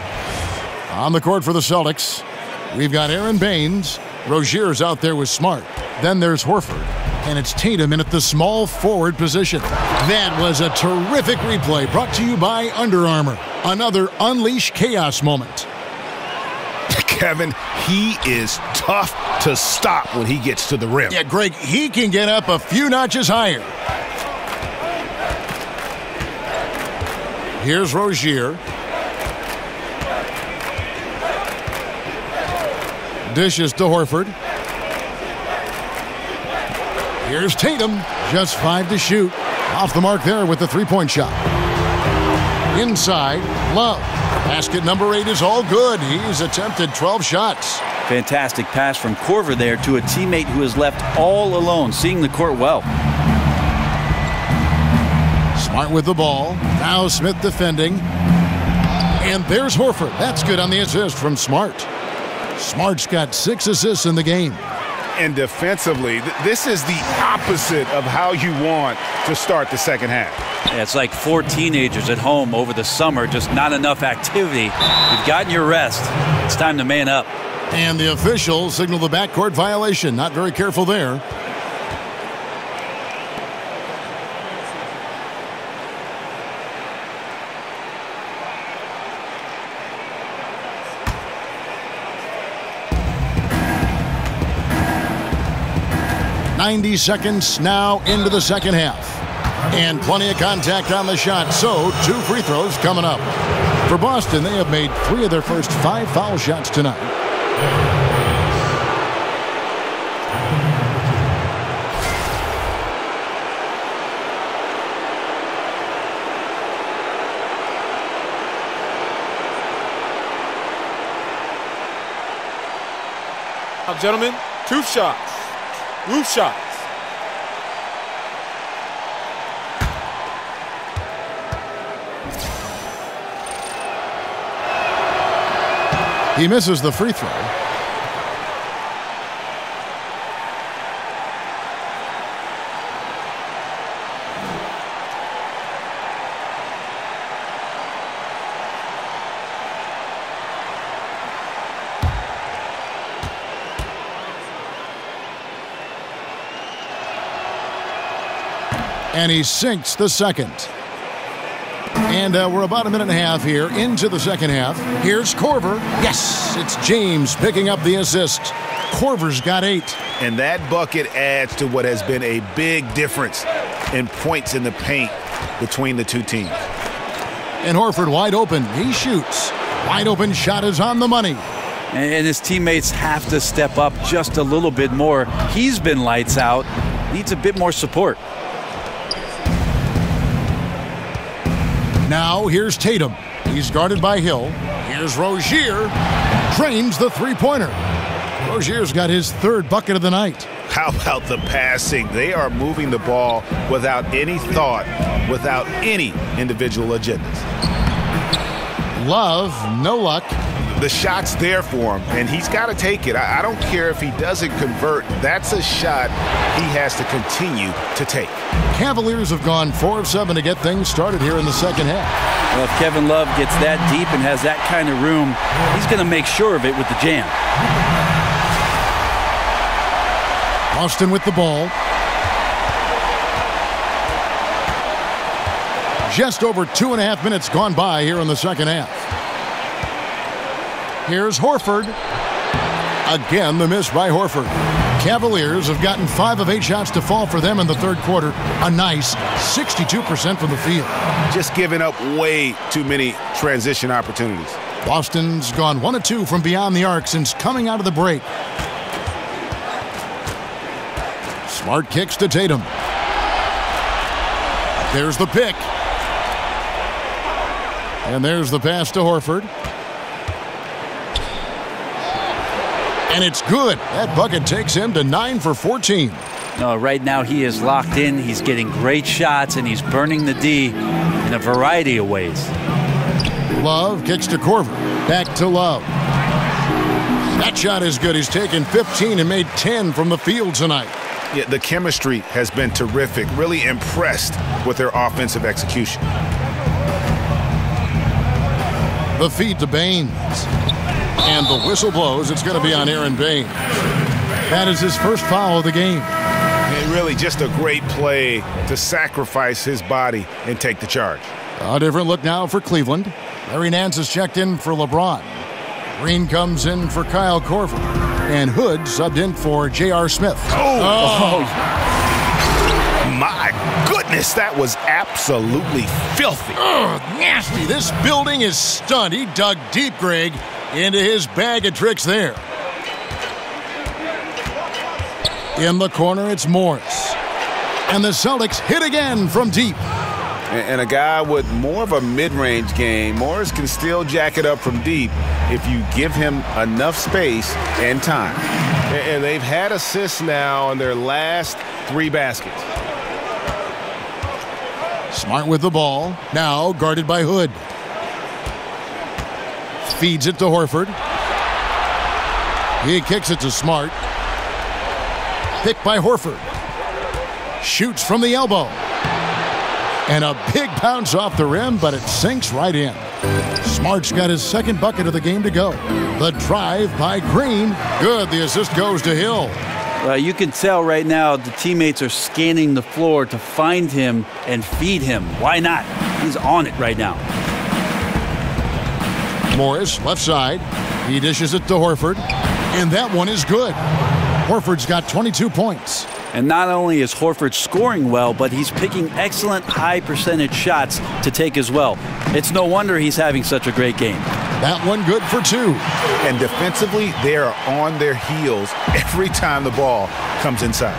On the court for the Celtics, we've got Aaron Baines. Rozier's out there with Smart. Then there's Horford. And it's Tatum in at the small forward position. That was a terrific replay brought to you by Under Armour. Another Unleash Chaos moment. Kevin, he is tough to stop when he gets to the rim. Yeah, Greg, he can get up a few notches higher. Here's Rozier. Dishes to Horford. Here's Tatum. Just 5 to shoot. Off the mark there with the three-point shot. Inside, Love. Basket number 8 is all good. He's attempted 12 shots. Fantastic pass from Korver there to a teammate who is left all alone, seeing the court well. Smart with the ball. Now Smith defending. And there's Horford. That's good on the assist from Smart. Smart's got 6 assists in the game. And defensively, this is the opposite of how you want to start the second half. Yeah, it's like 4 teenagers at home over the summer, just not enough activity. You've gotten your rest. It's time to man up. And the officials signal the backcourt violation. Not very careful there. .90 seconds now into the second half. And plenty of contact on the shot, so 2 free throws coming up. For Boston, they have made 3 of their first 5 foul shots tonight. Now, gentlemen, 2 shots. Roof shots. He misses the free throw. And he sinks the second. And we're about 1.5 minutes here into the second half. Here's Korver. Yes, it's James picking up the assist. Korver's got 8. And that bucket adds to what has been a big difference in points in the paint between the two teams. And Horford wide open. He shoots. Wide open shot is on the money. And his teammates have to step up just a little bit more. He's been lights out. Needs a bit more support. Now here's Tatum. He's guarded by Hill. Here's Rozier. Drains the three-pointer. Rozier's got his 3rd bucket of the night. How about the passing? They are moving the ball without any thought, without any individual agendas. Love, no luck. The shot's there for him, and he's got to take it. I don't care if he doesn't convert. That's a shot he has to continue to take. Cavaliers have gone 4 of 7 to get things started here in the second half. Well, if Kevin Love gets that deep and has that kind of room, he's going to make sure of it with the jam. Austin with the ball. Just over 2.5 minutes gone by here in the second half. Here's Horford. Again, the miss by Horford. Cavaliers have gotten 5 of 8 shots to fall for them in the third quarter. A nice 62% from the field. Just giving up way too many transition opportunities. Boston's gone 1 of 2 from beyond the arc since coming out of the break. Smart kicks to Tatum. There's the pick. And there's the pass to Horford. And it's good. That bucket takes him to 9 for 14. No, right now he is locked in. He's getting great shots, and he's burning the D in a variety of ways. Love kicks to Korver. Back to Love. That shot is good. He's taken 15 and made 10 from the field tonight. Yeah, the chemistry has been terrific. Really impressed with their offensive execution. The feed to Baines. And the whistle blows. It's going to be on Aaron Baines. That is his first foul of the game. And really just a great play to sacrifice his body and take the charge. A different look now for Cleveland. Larry Nance is checked in for LeBron. Green comes in for Kyle Korver. And Hood subbed in for J.R. Smith. Oh. My goodness, that was absolutely filthy. Nasty. This building is stunned. He dug deep, Greg, into his bag of tricks there. In the corner, it's Morris. And the Celtics hit again from deep. And a guy with more of a mid-range game, Morris can still jack it up from deep if you give him enough space and time. And they've had assists now on their last 3 baskets. Smart with the ball. Now guarded by Hood. Feeds it to Horford. He kicks it to Smart. Picked by Horford. Shoots from the elbow. And a big bounce off the rim, but it sinks right in. Smart's got his 2nd bucket of the game to go. The drive by Green. Good. The assist goes to Hill. You can tell right now the teammates are scanning the floor to find him and feed him. Why not? He's on it right now. Morris, left side. He dishes it to Horford. And that one is good. Horford's got 22 points. And not only is Horford scoring well, but he's picking excellent high-percentage shots to take as well. It's no wonder he's having such a great game. That one good for 2. And defensively, they are on their heels every time the ball comes inside.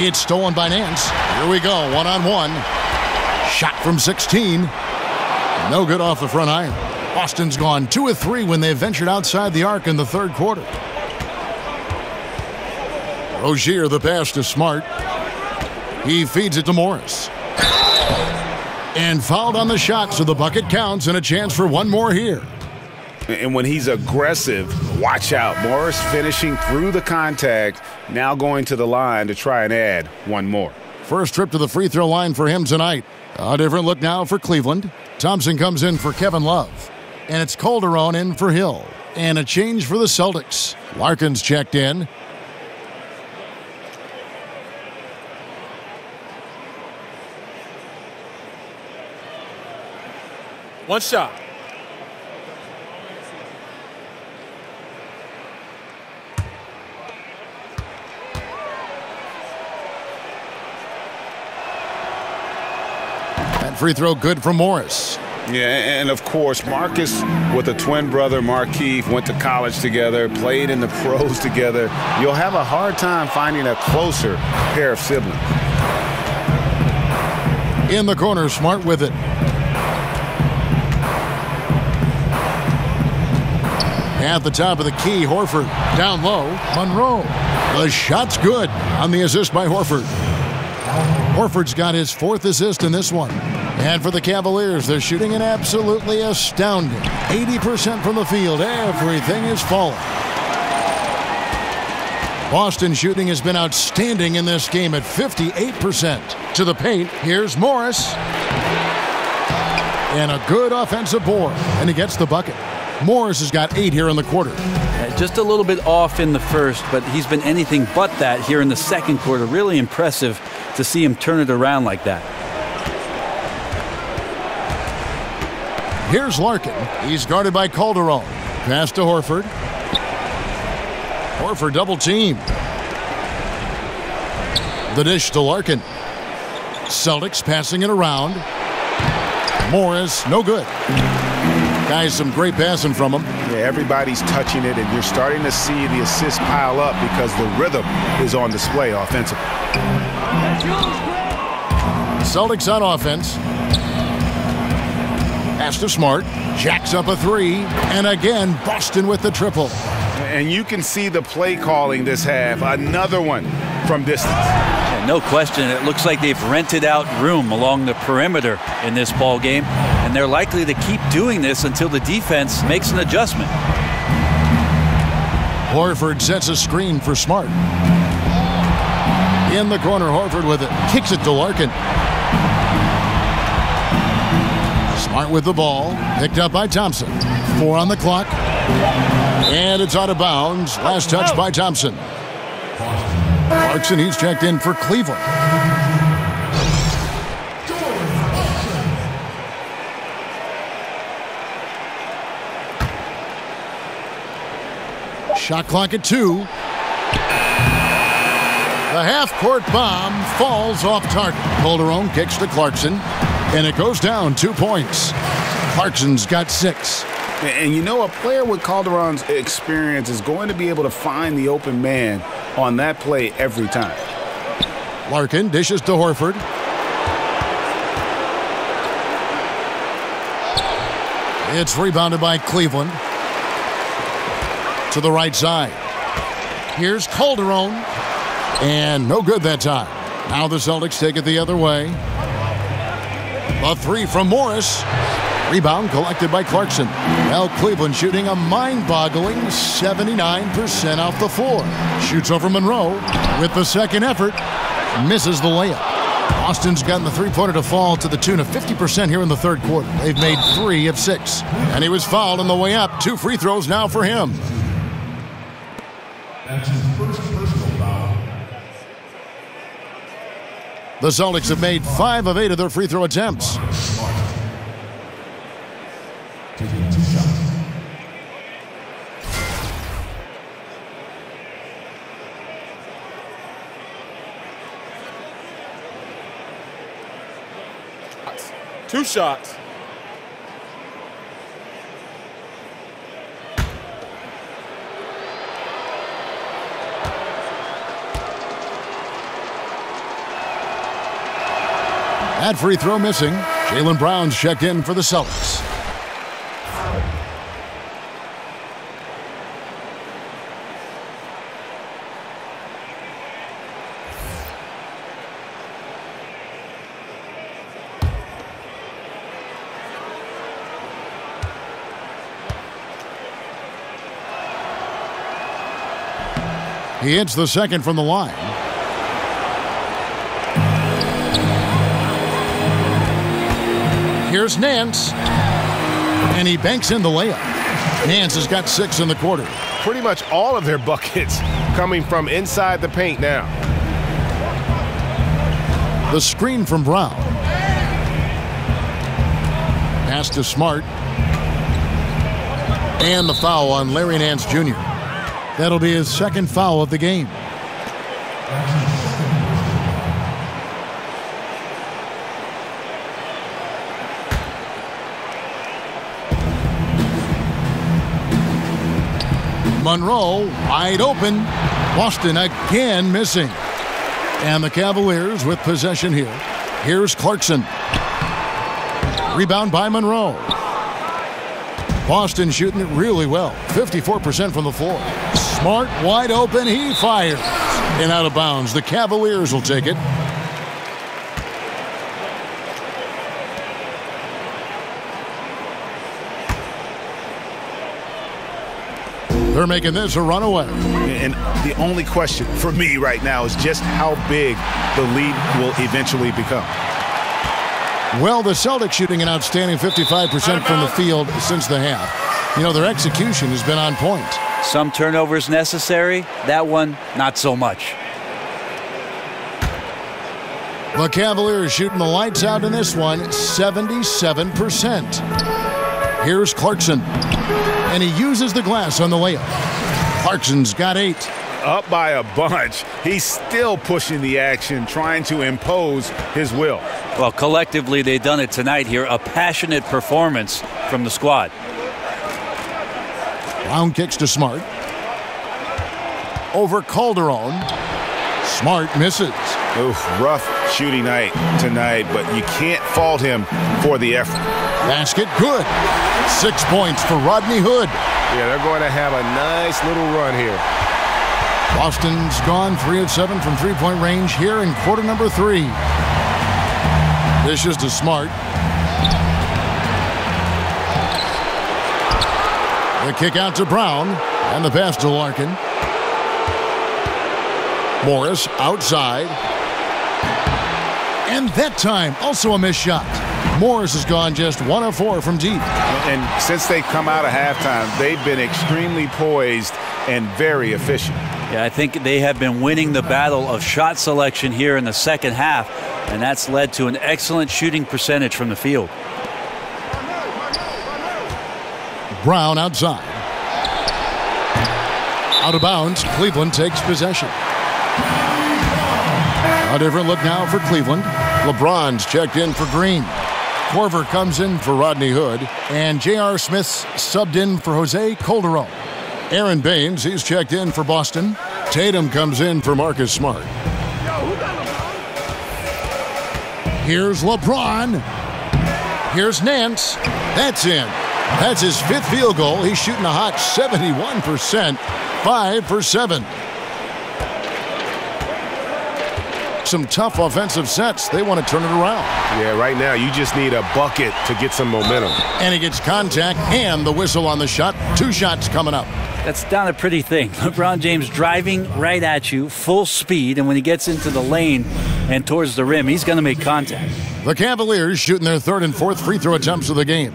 It's stolen by Nance. Here we go, one-on-one. Shot from 16. No good off the front iron. Boston's gone 2 of 3 when they ventured outside the arc in the third quarter. Rozier, the pass to Smart. He feeds it to Morris. And fouled on the shot, so the bucket counts and a chance for one more here. And when he's aggressive, watch out. Morris finishing through the contact, now going to the line to try and add one more. First trip to the free throw line for him tonight. A different look now for Cleveland. Thompson comes in for Kevin Love. And it's Calderon in for Hill. And a change for the Celtics. Larkin's checked in. One shot. free throw good from Morris. Yeah, and of course, Marcus with a twin brother, Markeith, went to college together, played in the pros together. You'll have a hard time finding a closer pair of siblings. In the corner, Smart with it. At the top of the key, Horford. Down low, Monroe. The shot's good on the assist by Horford. Horford's got his 4th assist in this one. And for the Cavaliers, they're shooting an absolutely astounding 80% from the field. Everything is falling. Boston shooting has been outstanding in this game at 58%. To the paint, here's Morris. And a good offensive board. And he gets the bucket. Morris has got 8 here in the quarter. Just a little bit off in the first, but he's been anything but that here in the second quarter. Really impressive to see him turn it around like that. Here's Larkin. He's guarded by Calderon. Pass to Horford. Horford double team. The dish to Larkin. Celtics passing it around. Morris, no good. Guys, some great passing from him. Yeah, everybody's touching it, and you're starting to see the assists pile up because the rhythm is on display offensively. Celtics on offense. Pass to Smart. Jacks up a 3. And again, Boston with the triple. And you can see the play calling this half. Another one from distance. Yeah, no question. It looks like they've rented out room along the perimeter in this ball game, and they're likely to keep doing this until the defense makes an adjustment. Horford sets a screen for Smart. In the corner, Horford with it. Kicks it to Larkin. Smart with the ball. Picked up by Thompson. 4 on the clock. And it's out of bounds. Last touch by Thompson. Clarkson, he's checked in for Cleveland. Shot clock at 2. The half-court bomb falls off target. Calderon kicks to Clarkson, and it goes down 2 points. Clarkson's got 6. And you know, a player with Calderon's experience is going to be able to find the open man on that play every time. Larkin dishes to Horford. It's rebounded by Cleveland. To the right side. Here's Calderon. And no good that time. Now the Celtics take it the other way. A 3 from Morris. Rebound collected by Clarkson. Now Cleveland shooting a mind-boggling 79% off the floor. Shoots over Monroe with the second effort. Misses the layup. Boston's gotten the three-pointer to fall to the tune of 50% here in the third quarter. They've made 3 of 6. And he was fouled on the way up. 2 free throws now for him. That's his first personal foul. The Celtics have made 5 of 8 of their free throw attempts. Taking 2 shots. Two shots. That free throw missing. Jaylen Brown's checked in for the Celtics. He hits the second from the line. Here's Nance. And he banks in the layup. Nance has got 6 in the quarter. Pretty much all of their buckets coming from inside the paint now. The screen from Brown. Pass to Smart. And the foul on Larry Nance Jr. That'll be his second foul of the game. Monroe wide open. Boston again missing. And the Cavaliers with possession here. Here's Clarkson. Rebound by Monroe. Boston shooting it really well. 54% from the floor. Smart wide open. He fires. And out of bounds. The Cavaliers will take it. They're making this a runaway. And the only question for me right now is just how big the lead will eventually become. Well, the Celtics shooting an outstanding 55% from the field since the half. You know, their execution has been on point. Some turnovers necessary. That one, not so much. The Cavaliers shooting the lights out in this one, 77%. Here's Clarkson. And he uses the glass on the layup. Clarkson's got 8. Up by a bunch. He's still pushing the action, trying to impose his will. Well, collectively, they've done it tonight here. A passionate performance from the squad. Brown kicks to Smart. Over Calderon. Smart misses. Oof, rough shooting night tonight, but you can't fault him for the effort. Basket good. 6 points for Rodney Hood. Yeah, they're going to have a nice little run here. Boston's gone 3 of 7 from three-point range here in quarter number 3. This is to Smart. The kick out to Brown, and the pass to Larkin. Morris outside. And that time, also a missed shot. Morris has gone just 1 of 4 from deep. And since they come out of halftime, they've been extremely poised and very efficient. Yeah, I think they have been winning the battle of shot selection here in the second half, and that's led to an excellent shooting percentage from the field. Brown outside. Out of bounds, Cleveland takes possession. A different look now for Cleveland. LeBron's checked in for Green. Korver comes in for Rodney Hood, and J.R. Smith's subbed in for Jose Calderon. Aaron Baines, he's checked in for Boston. Tatum comes in for Marcus Smart. Here's LeBron. Here's Nance. That's in. That's his 5th field goal. He's shooting a hot 71%, 5 for 7. Some tough offensive sets. They want to turn it around. Yeah, right now you just need a bucket to get some momentum. And he gets contact and the whistle on the shot. 2 shots coming up. That's not a pretty thing. LeBron James driving right at you, full speed, and when he gets into the lane and towards the rim, he's going to make contact. The Cavaliers shooting their 3rd and 4th free throw attempts of the game.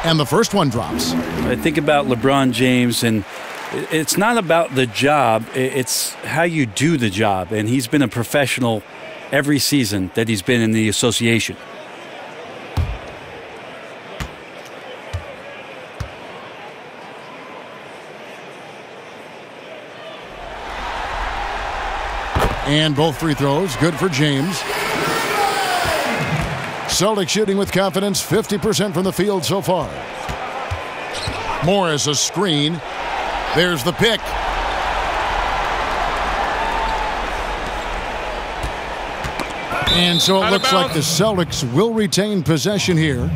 And the first one drops. I think about LeBron James, and it's not about the job, it's how you do the job. And he's been a professional every season that he's been in the association. And both free throws good for James. Celtics shooting with confidence, 50% from the field so far. Morris a screen. There's the pick. And so it looks like the Celtics will retain possession here.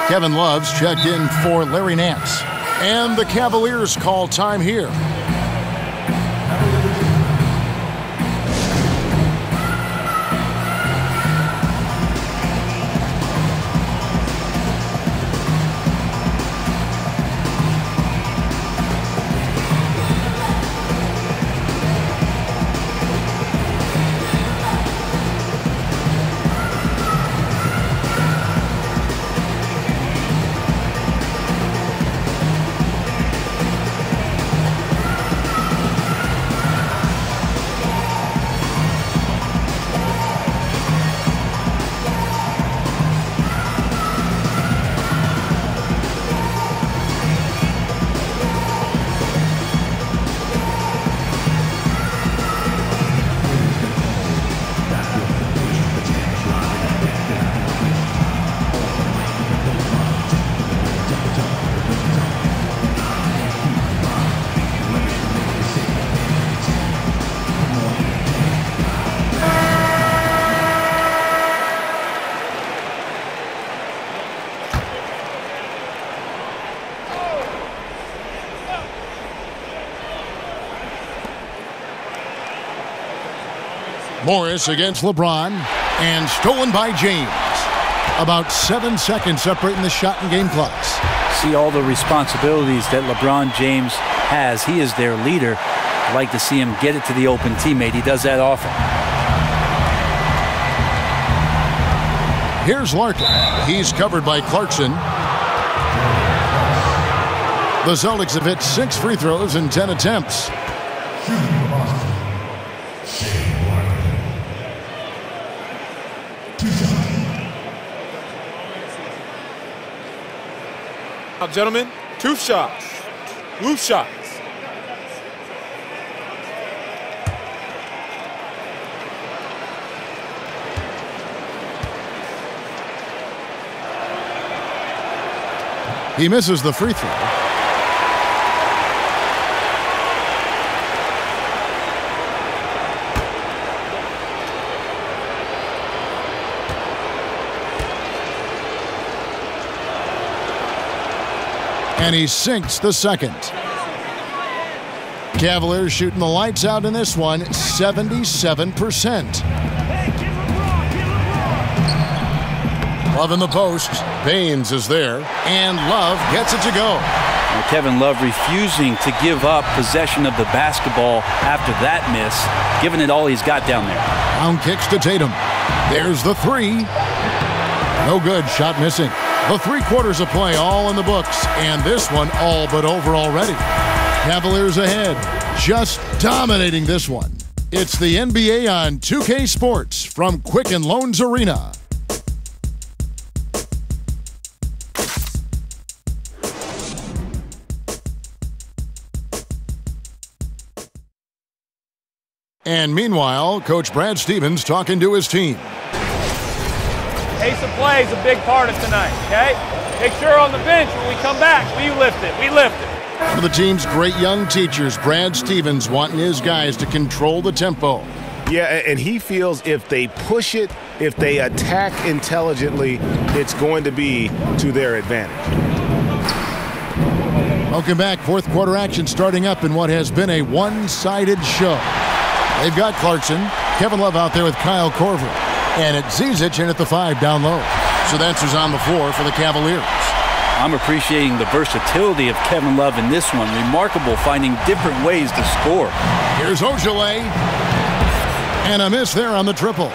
Kevin Love's checked in for Larry Nance. And the Cavaliers call time here. Morris against LeBron, and stolen by James. About 7 seconds separating the shot and game clocks. See all the responsibilities that LeBron James has. He is their leader. I'd like to see him get it to the open teammate. He does that often. Here's Larkin. He's covered by Clarkson. The Celtics have hit 6 free throws in 10 attempts. Now, gentlemen, 2 shots. Loose shots. He misses the free throw. And he sinks the second. Cavaliers shooting the lights out in this one, 77%. Love in the post. Baines is there. And Love gets it to go. Now, Kevin Love refusing to give up possession of the basketball after that miss, giving it all he's got down there. Down kicks to Tatum. There's the 3. No good. Shot missing. The 3 quarters of play all in the books, and this one all but over already. Cavaliers ahead, just dominating this one. It's the NBA on 2K Sports from Quicken Loans Arena. And meanwhile, Coach Brad Stevens talking to his team. Pace of play is a big part of tonight, okay? Make sure on the bench when we come back, we lift it. We lift it. One of the team's great young teachers, Brad Stevens, wanting his guys to control the tempo. Yeah, and he feels if they push it, if they attack intelligently, it's going to be to their advantage. Welcome back. 4th quarter action starting up in what has been a one-sided show. They've got Clarkson, Kevin Love out there with Kyle Korver. And it's Zizic in at the 5 down low. So that's who's on the floor for the Cavaliers. I'm appreciating the versatility of Kevin Love in this one. Remarkable finding different ways to score. Here's Ojale. And a miss there on the triple.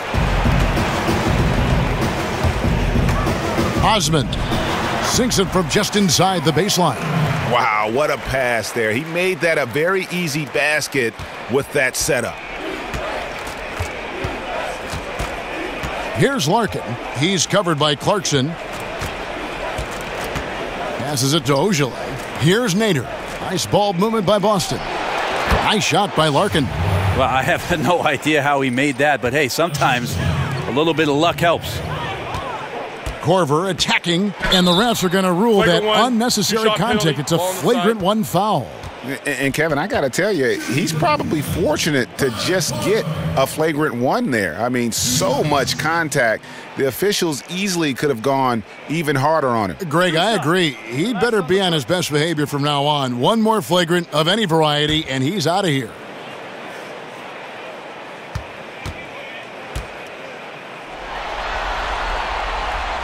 Osmond sinks it from just inside the baseline. Wow, what a pass there. He made that a very easy basket with that setup. Here's Larkin. He's covered by Clarkson. Passes it to Ojale. Here's Nader. Nice ball movement by Boston. Nice shot by Larkin. Well, I have no idea how he made that, but hey, sometimes a little bit of luck helps. Korver attacking, and the refs are going to rule that unnecessary contact. It's a flagrant 1 foul. And Kevin, I got to tell you, he's probably fortunate to just get a flagrant 1 there. I mean, so much contact. The officials easily could have gone even harder on him. Greg, I agree. He'd better be on his best behavior from now on. One more flagrant of any variety, and he's out of here.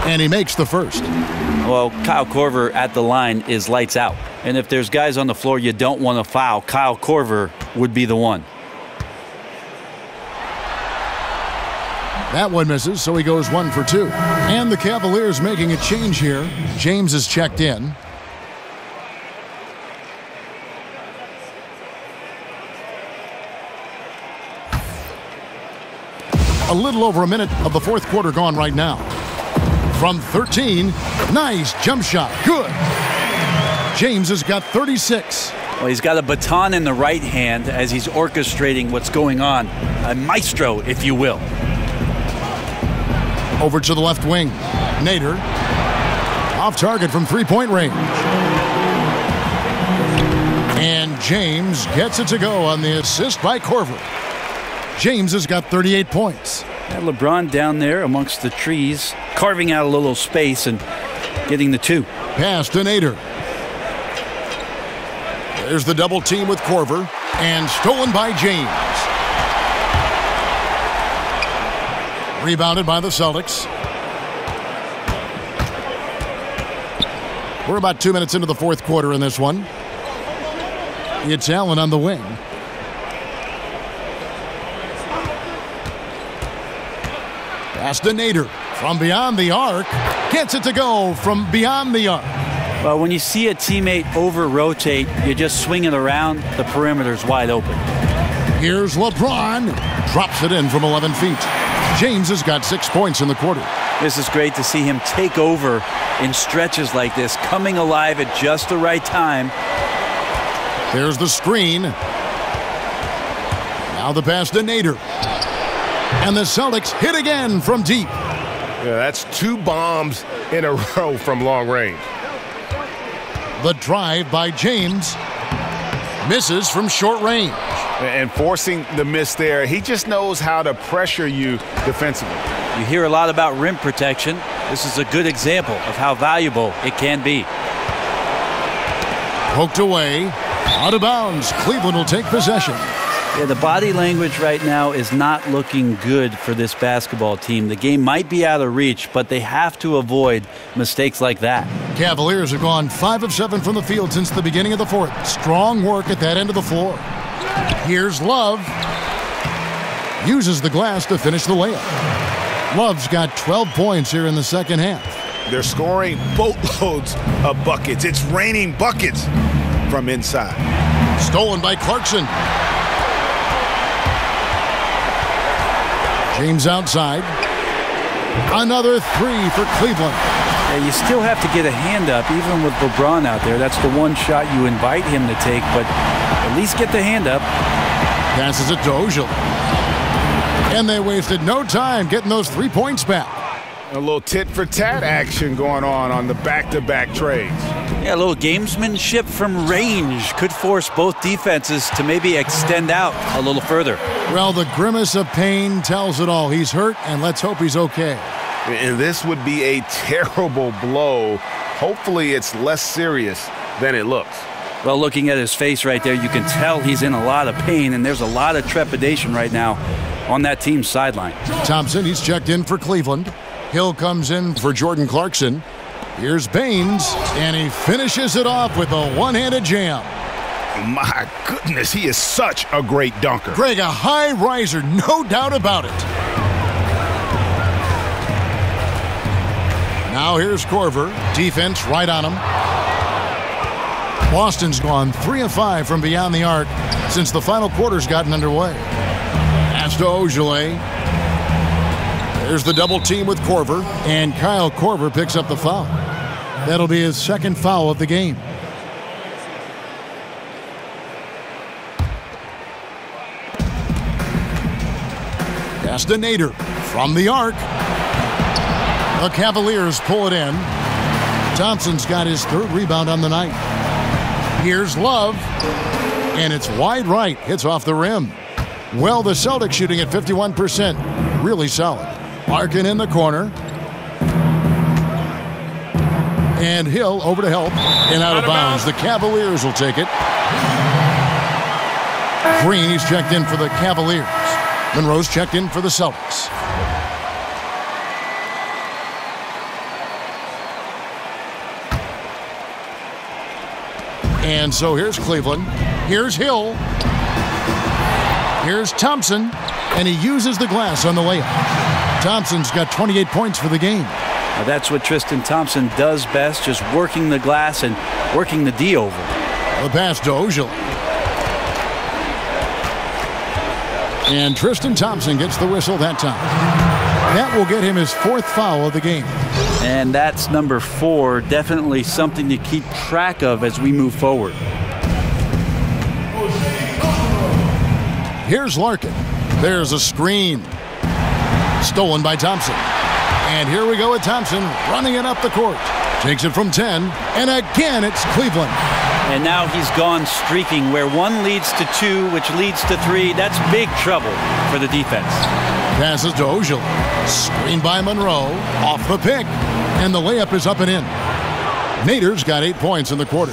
And he makes the first. Well, Kyle Korver at the line is lights out. And if there's guys on the floor you don't want to foul, Kyle Korver would be the one. That one misses, so he goes 1 for 2. And the Cavaliers making a change here. James is checked in. A little over a minute of the 4th quarter gone right now. From 13, nice jump shot, good. James has got 36. Well, he's got a baton in the right hand as he's orchestrating what's going on. A maestro, if you will. Over to the left wing. Nader. Off target from 3-point range. And James gets it to go on the assist by Korver. James has got 38 points. And LeBron down there amongst the trees, carving out a little space and getting the 2. Pass to Nader. There's the double team with Korver, and stolen by James. Rebounded by the Celtics. We're about 2 minutes into the fourth quarter in this one. It's Allen on the wing. Pass to Nader from beyond the arc. Gets it to go from beyond the arc. Well, when you see a teammate over-rotate, you just swing it around, the perimeter's wide open. Here's LeBron. Drops it in from 11 feet. James has got 6 points in the quarter. This is great to see him take over in stretches like this, coming alive at just the right time. There's the screen. Now the pass to Nader. And the Celtics hit again from deep. Yeah, that's 2 bombs in a row from long range. The drive by James. Misses from short range. And forcing the miss there, he just knows how to pressure you defensively. You hear a lot about rim protection. This is a good example of how valuable it can be. Poked away. Out of bounds. Cleveland will take possession. Yeah, the body language right now is not looking good for this basketball team. The game might be out of reach, but they have to avoid mistakes like that. Cavaliers have gone 5 of 7 from the field since the beginning of the fourth. Strong work at that end of the floor. Here's Love. Uses the glass to finish the layup. Love's got 12 points here in the second half. They're scoring boatloads of buckets. It's raining buckets from inside. Stolen by Clarkson. James outside. Another 3 for Cleveland. Yeah, you still have to get a hand up, even with LeBron out there. That's the one shot you invite him to take, but at least get the hand up. Passes it to Ojale. And they wasted no time getting those 3 points back. A little tit-for-tat action going on the back-to-back trades. Yeah, a little gamesmanship from range could force both defenses to maybe extend out a little further. Well, the grimace of pain tells it all. He's hurt, and let's hope he's okay. And this would be a terrible blow. Hopefully it's less serious than it looks. Well, looking at his face right there, you can tell he's in a lot of pain, and there's a lot of trepidation right now on that team's sideline. Thompson, he's checked in for Cleveland. Hill comes in for Jordan Clarkson. Here's Baines, and he finishes it off with a one-handed jam. My goodness, he is such a great dunker. Greg, a high riser, no doubt about it. Now here's Korver. Defense right on him. Boston's gone 3 of 5 from beyond the arc since the final quarter's gotten underway. Pass to Ojale. There's the double team with Korver, and Kyle Korver picks up the foul. That'll be his second foul of the game. Pass to Nader from the arc. The Cavaliers pull it in. Thompson's got his 3rd rebound on the night. Here's Love, and it's wide right. Hits off the rim. Well, the Celtics shooting at 51%. Really solid. Larkin in the corner. And Hill over to help. And out of bounds. The Cavaliers will take it. Green, he's checked in for the Cavaliers. Monroe's checked in for the Celtics. And so here's Cleveland. Here's Hill. Here's Thompson. And he uses the glass on the layup. Thompson's got 28 points for the game. Now that's what Tristan Thompson does best, just working the glass and working the D over. The pass to Ojale. And Tristan Thompson gets the whistle that time. That will get him his 4th foul of the game. And that's number 4. Definitely something to keep track of as we move forward. Here's Larkin. There's a screen. Stolen by Thompson. And here we go with Thompson running it up the court. Takes it from 10. And again, it's Cleveland. And now he's gone streaking where 1 leads to 2, which leads to 3. That's big trouble for the defense. Passes to Ojale. Screen by Monroe. Off the pick. And the layup is up and in. Nader's got 8 points in the quarter.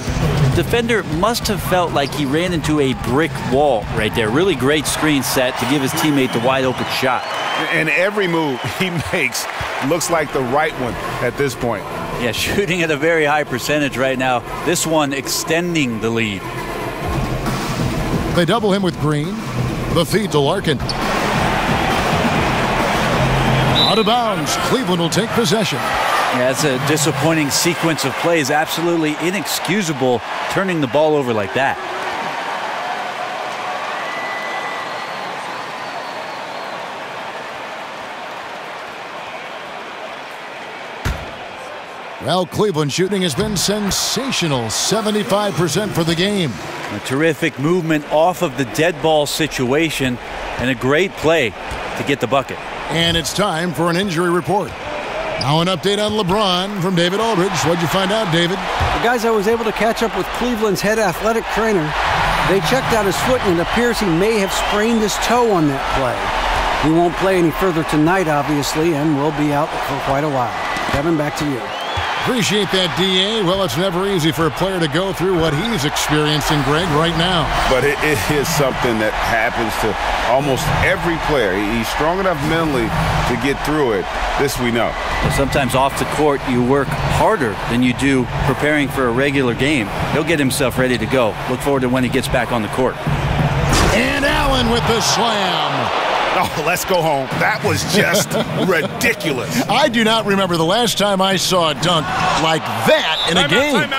defender must have felt like he ran into a brick wall right there. Really great screen set to give his teammate the wide open shot. And every move he makes looks like the right one at this point. Yeah, shooting at a very high percentage right now. This one extending the lead. They double him with Green. The feed to Larkin. Out of bounds. Cleveland will take possession. Yeah, that's a disappointing sequence of plays. Absolutely inexcusable turning the ball over like that. Well, Cleveland shooting has been sensational. 75% for the game. A terrific movement off of the dead ball situation and a great play to get the bucket. And it's time for an injury report. Now an update on LeBron from David Aldridge. What'd you find out, David? The guys, I was able to catch up with Cleveland's head athletic trainer. They checked out his foot, and it appears he may have sprained his toe on that play. He won't play any further tonight, obviously, and will be out for quite a while. Kevin, back to you. Appreciate that, D.A. Well, it's never easy for a player to go through what he's experiencing, Greg, right now. But it is something that happens to almost every player. He's strong enough mentally to get through it. This we know. Sometimes off the court, you work harder than you do preparing for a regular game. He'll get himself ready to go. Look forward to when he gets back on the court. And Allen with the slam. Oh, let's go home. That was just ridiculous. I do not remember the last time I saw a dunk like that in a game.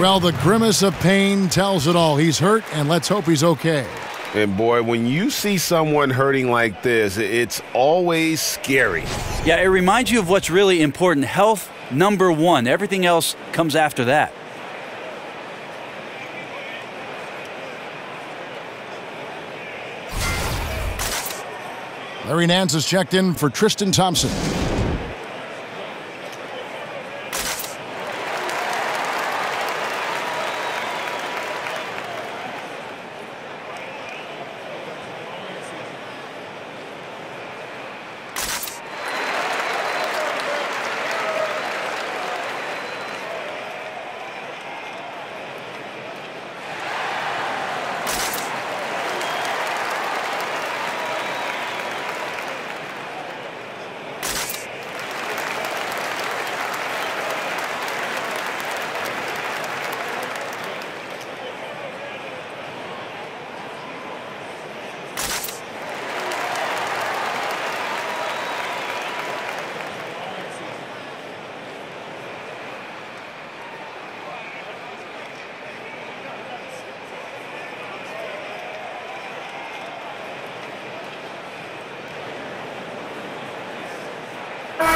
Well, the grimace of pain tells it all. He's hurt, and let's hope he's okay. And boy, when you see someone hurting like this, it's always scary. Yeah, it reminds you of what's really important. Health, number one. Everything else comes after that. Larry Nance has checked in for Tristan Thompson.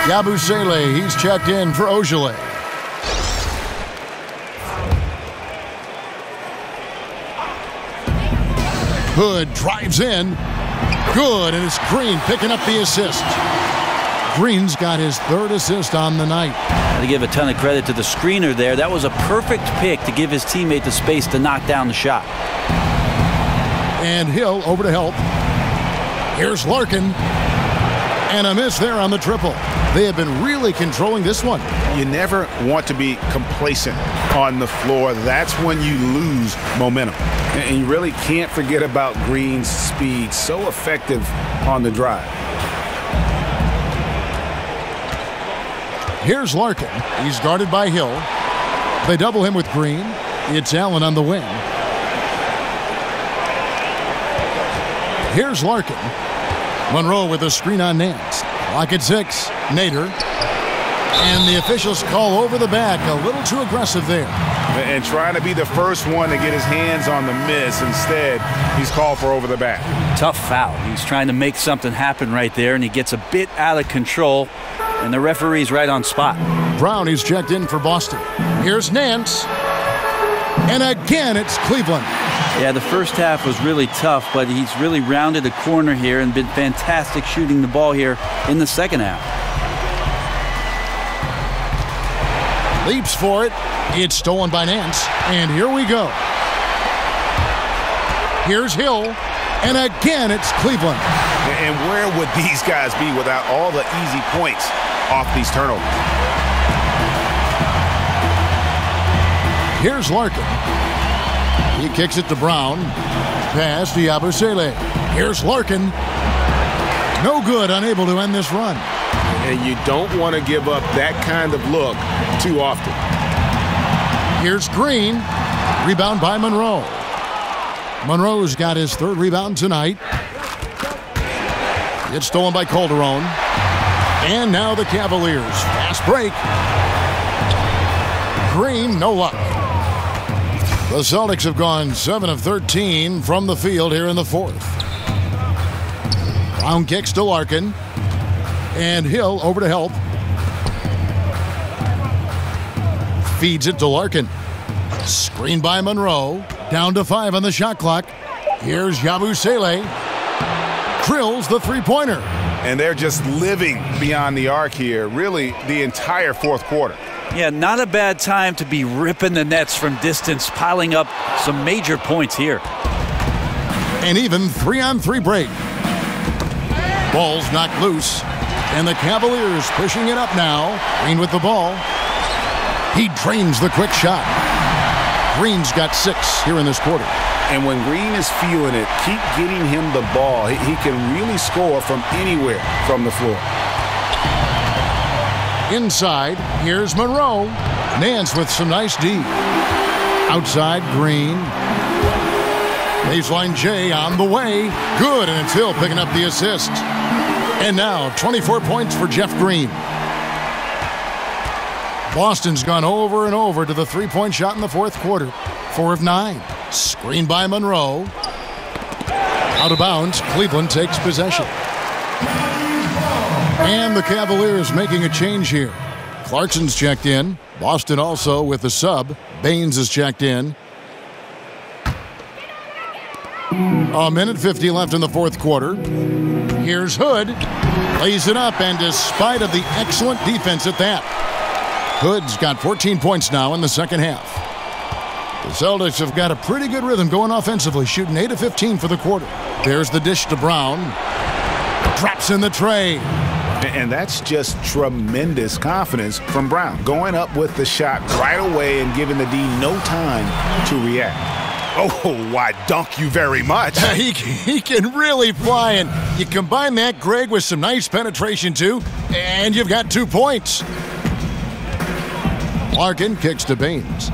Yabusele, he's checked in for Ojale. Hood drives in. Good, and it's Green picking up the assist. Green's got his third assist on the night. To give a ton of credit to the screener there. That was a perfect pick to give his teammate the space to knock down the shot. And Hill over to help. Here's Larkin. And a miss there on the triple. They have been really controlling this one. You never want to be complacent on the floor. That's when you lose momentum. And you really can't forget about Green's speed. So effective on the drive. Here's Larkin. He's guarded by Hill. They double him with Green. It's Allen on the wing. Here's Larkin. Monroe with a screen on Nance. Clock at 6. Nader. And the officials call over the back. A little too aggressive there. And trying to be the first one to get his hands on the miss. Instead, he's called for over the back. Tough foul. He's trying to make something happen right there, and he gets a bit out of control, and the referee's right on spot. Brown, he's checked in for Boston. Here's Nance. And again, it's Cleveland. Yeah, the first half was really tough, but he's really rounded a corner here and been fantastic shooting the ball here in the second half. Leaps for it. It's stolen by Nance. And here we go. Here's Hill. And again, it's Cleveland. And where would these guys be without all the easy points off these turnovers? Here's Larkin. He kicks it to Brown. Pass to Yabusele. Here's Larkin. No good, unable to end this run. And you don't want to give up that kind of look too often. Here's Green. Rebound by Monroe. Monroe's got his third rebound tonight. It's stolen by Calderon. And now the Cavaliers. Fast break. Green, no luck. The Celtics have gone 7 of 13 from the field here in the fourth. Brown kicks to Larkin. And Hill over to help. Feeds it to Larkin. Screen by Monroe. Down to 5 on the shot clock. Here's Yabusele. Drills the three-pointer. And they're just living beyond the arc here, really, the entire fourth quarter. Yeah, not a bad time to be ripping the nets from distance, piling up some major points here. An even 3-on-3 break. Ball's knocked loose. And the Cavaliers pushing it up now. Green with the ball. He drains the quick shot. Green's got 6 here in this quarter. And when Green is feeling it, keep getting him the ball. He can really score from anywhere from the floor. Inside, here's Monroe. Nance with some nice D. Outside, Green. Baseline J on the way. Good, and it's Hill picking up the assist. And now, 24 points for Jeff Green. Boston's gone over and over to the three-point shot in the fourth quarter. 4 of 9. Screen by Monroe. Out of bounds, Cleveland takes possession. And the Cavaliers making a change here. Clarkson's checked in. Boston also with the sub. Baines is checked in. A minute 50 left in the fourth quarter. Here's Hood. Lays it up, and despite of the excellent defense at that, Hood's got 14 points now in the second half. The Celtics have got a pretty good rhythm going offensively, shooting 8 of 15 for the quarter. There's the dish to Brown. Drops in the tray. And that's just tremendous confidence from Brown. Going up with the shot right away and giving the D no time to react. Oh, why, dunk you very much. He can really fly, and you combine that, Greg, with some nice penetration, too, and you've got 2 points. Larkin kicks to Baines.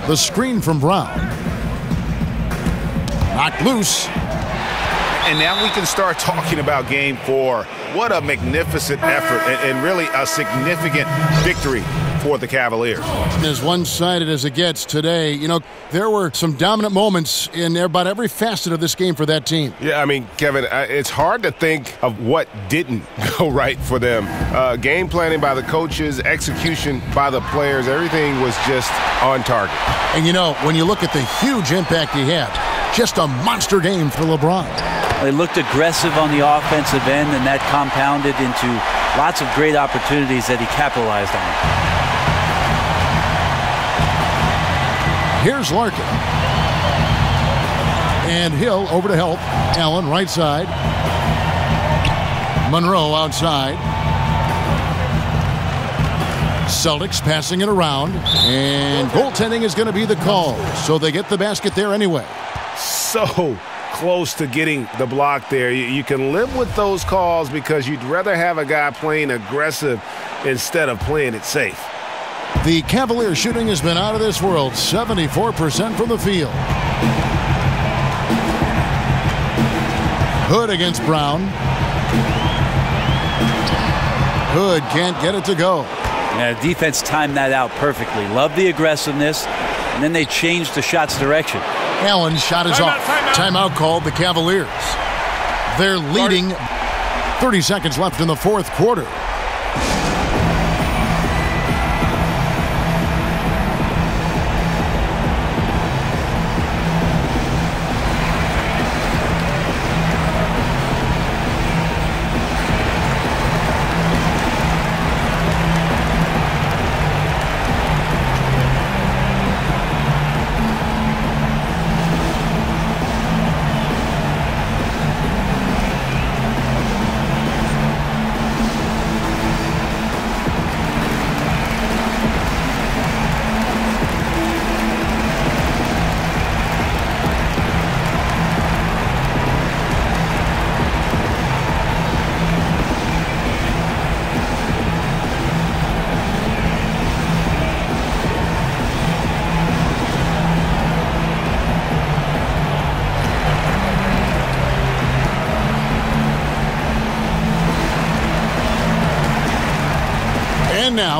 The screen from Brown. Knocked loose. And now we can start talking about Game 4. What a magnificent effort and really a significant victory for the Cavaliers. As one-sided as it gets today, you know, there were some dominant moments in about every facet of this game for that team. Yeah, I mean, Kevin, it's hard to think of what didn't go right for them. Game planning by the coaches, execution by the players, everything was just on target. And, you know, when you look at the huge impact he had, just a monster game for LeBron. They looked aggressive on the offensive end, and that compounded into lots of great opportunities that he capitalized on. Here's Larkin. And Hill over to help. Allen right side. Monroe outside. Celtics passing it around. And goaltending is going to be the call. So they get the basket there anyway. So close to getting the block there. You can live with those calls because you'd rather have a guy playing aggressive instead of playing it safe. The Cavalier shooting has been out of this world. 74% from the field. Hood against Brown. Hood can't get it to go. Yeah, defense timed that out perfectly. Love the aggressiveness, and then they changed the shot's direction. Allen's shot is off. Timeout called the Cavaliers. They're leading. 30 seconds left in the fourth quarter.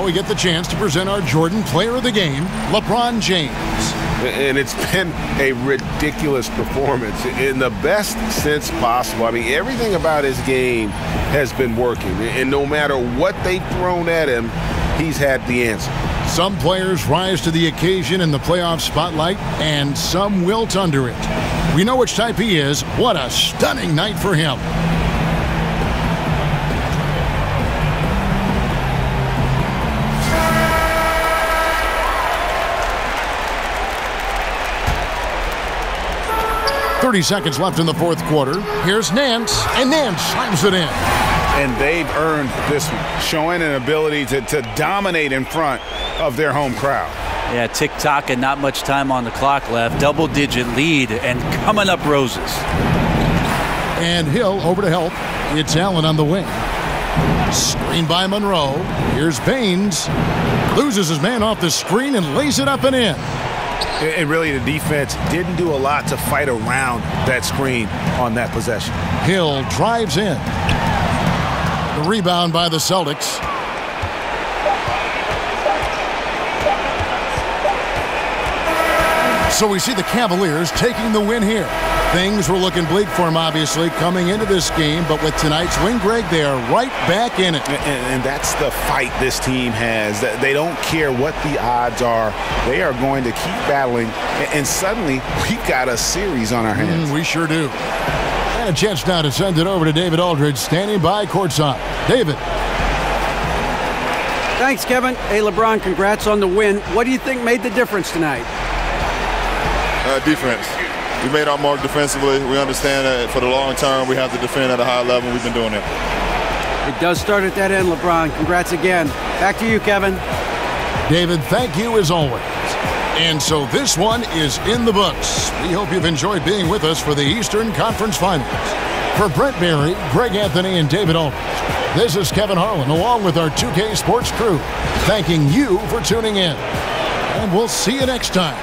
we get the chance to present our Jordan Player of the Game, LeBron James. And it's been a ridiculous performance in the best sense possible. I mean, everything about his game has been working. And no matter what they've thrown at him, he's had the answer. Some players rise to the occasion in the playoff spotlight, and some wilt under it. We know which type he is. What a stunning night for him. .30 seconds left in the fourth quarter. Here's Nance, and Nance slams it in. And they've earned this one, showing an ability to dominate in front of their home crowd. Yeah, tick-tock and not much time on the clock left. Double-digit lead and coming up roses. And Hill over to help. It's Allen on the wing. Screen by Monroe. Here's Baines. Loses his man off the screen and lays it up and in. And really, the defense didn't do a lot to fight around that screen on that possession. Hill drives in. The rebound by the Celtics. So we see the Cavaliers taking the win here. Things were looking bleak for them, obviously, coming into this game. But with tonight's win, Greg, they are right back in it. And that's the fight this team has. They don't care what the odds are. They are going to keep battling. And suddenly, we've got a series on our hands. We sure do. And a chance now to send it over to David Aldridge, standing by courtside. David. Thanks, Kevin. Hey, LeBron, congrats on the win. What do you think made the difference tonight? Defense. We made our mark defensively. We understand that for the long term, we have to defend at a high level. We've been doing it. It does start at that end, LeBron. Congrats again. Back to you, Kevin. David, thank you as always. And so this one is in the books. We hope you've enjoyed being with us for the Eastern Conference Finals. For Brent Berry, Greg Anthony, and David Aldridge, this is Kevin Harlan along with our 2K Sports crew, thanking you for tuning in. And we'll see you next time.